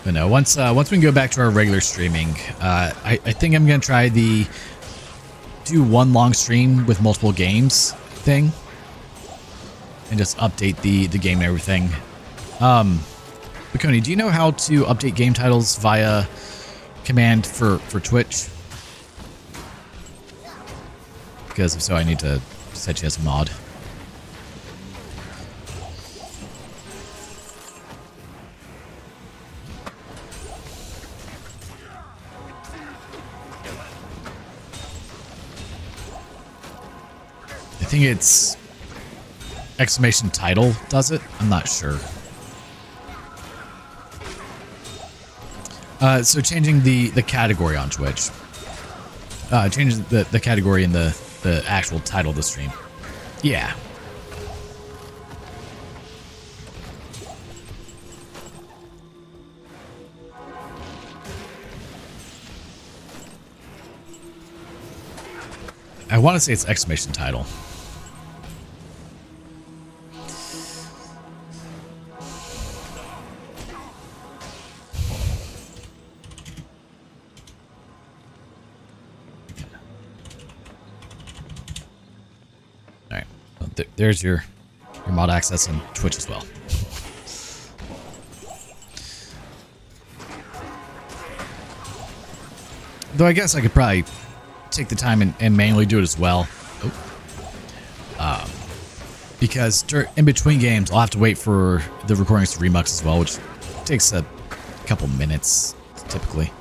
But no, once we can go back to our regular streaming, I think I'm gonna try the do one long stream with multiple games thing, and just update the game and everything. Baconi, do you know how to update game titles via command for Twitch? Because if so, I need to set you as a mod. I think it's exclamation title does it. I'm not sure. So changing the category on Twitch. Changing the category in the actual title of the stream. Yeah. I want to say it's exclamation title. There's your mod access on Twitch as well. Though I guess I could probably take the time and manually do it as well. Because in between games, I'll have to wait for the recordings to remux as well, which takes a couple minutes typically.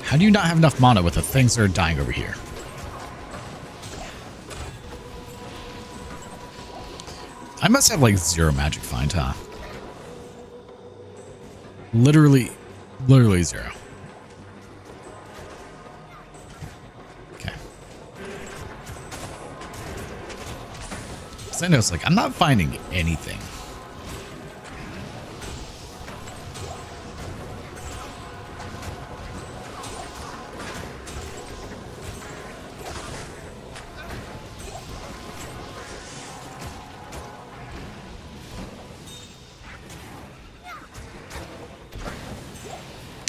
How do you not have enough mana with the things that are dying over here? I must have like 0 magic find, huh? Literally 0. Okay. So I know it's like, I'm not finding anything.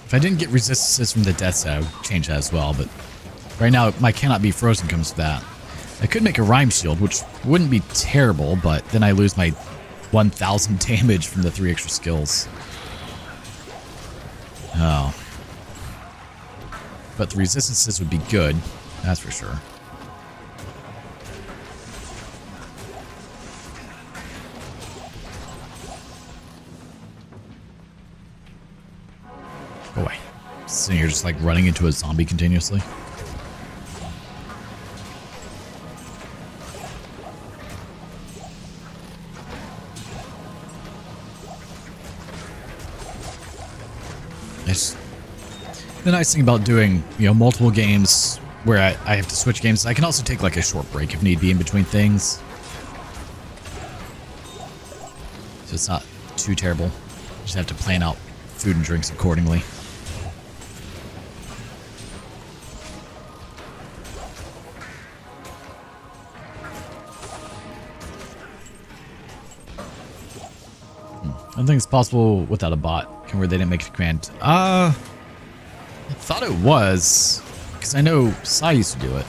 If I didn't get resistances from the death set, I would change that as well, but right now my cannot be frozen comes to that. I could make a rhyme shield, which wouldn't be terrible, but then I lose my 1000 damage from the 3 extra skills. Oh. But the resistances would be good, that's for sure. Boy, sitting here just like running into a zombie continuously. It's the nice thing about doing, multiple games where I have to switch games. I can also take like a short break if need be in between things. So it's not too terrible. Just have to plan out food and drinks accordingly. I don't think it's possible without a bot. Where they didn't make a command. I thought it was, because I know Sai used to do it.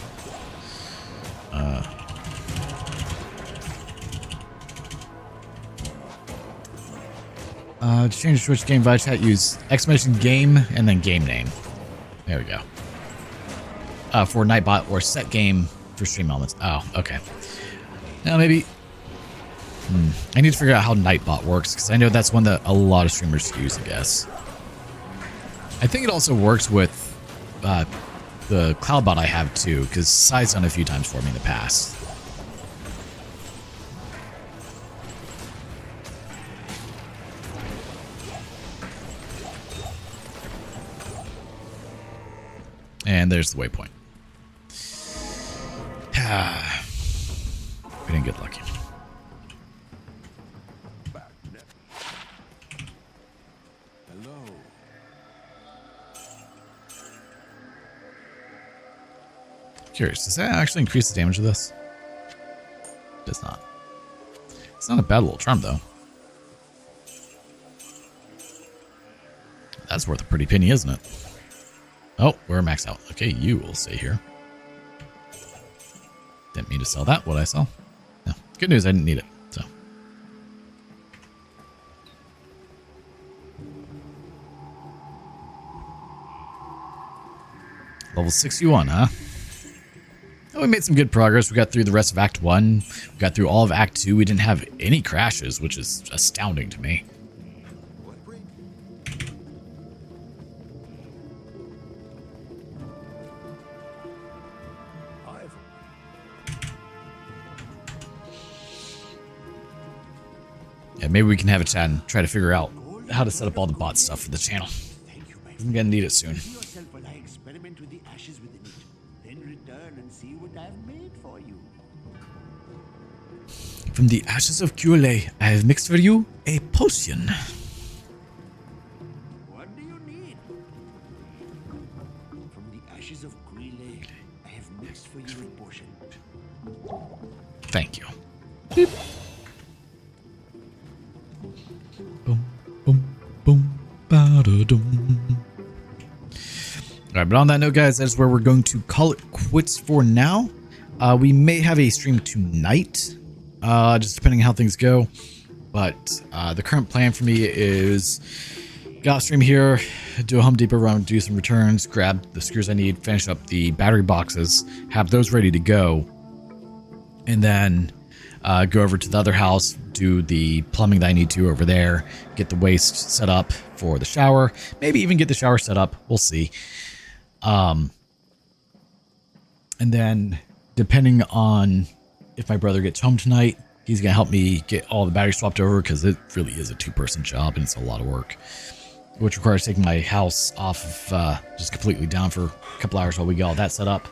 To change the Twitch game via chat, use exclamation game and then game name. There we go. For Nightbot or set game for stream elements. Oh, okay. Now maybe I need to figure out how Nightbot works, because I know that's one that a lot of streamers use, I guess. I think it also works with the Cloudbot I have too, because Sai's done a few times for me in the past. And there's the waypoint. We didn't get lucky. Hello. Curious, does that actually increase the damage of this? It does not. It's not a bad little charm, though. That's worth a pretty penny, isn't it? Oh, we're maxed out. Okay, you will stay here. Didn't mean to sell that. What'd I sell? No. Good news, I didn't need it. So. Level 61, huh? Oh, we made some good progress. We got through the rest of Act 1. We got through all of Act 2. We didn't have any crashes, which is astounding to me. Yeah, maybe we can have a chat and try to figure out how to set up all the bot stuff for the channel. I'm gonna need it soon. Yourself while I experiment with the ashes within it. Then return and see what I've made for you. From the ashes of Kyule, I have mixed for you a potion. What do you need? From the ashes of Kyule, I have mixed for you a potion. Thank you. Beep. Boom, boom, boom, ba-da-dum. Alright, but on that note, guys, that's where we're going to call it quits for now. We may have a stream tonight, just depending on how things go. But the current plan for me is get off stream here, do a Home Depot run, do some returns, grab the screws I need, finish up the battery boxes, have those ready to go, and then go over to the other house, do the plumbing that I need to over there, get the waste set up for the shower, maybe even get the shower set up. We'll see. And then depending on if my brother gets home tonight, he's going to help me get all the batteries swapped over, because it really is a two-person job and it's a lot of work, which requires taking my house off of just completely down for a couple hours while we get all that set up.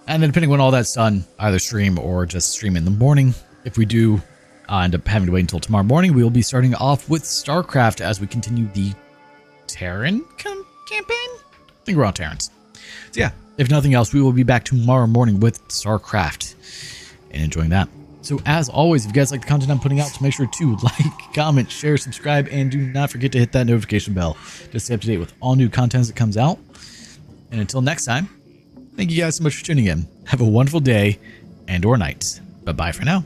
And then depending when all that's done, either stream or just stream in the morning. If we do end up having to wait until tomorrow morning, we will be starting off with StarCraft as we continue the Terran campaign. I think we're on Terrans. So yeah, if nothing else, we will be back tomorrow morning with StarCraft and enjoying that. So as always, if you guys like the content I'm putting out, so make sure to like, comment, share, subscribe, and do not forget to hit that notification bell to stay up to date with all new content that comes out. And until next time, thank you guys so much for tuning in. Have a wonderful day and or night. Bye-bye for now.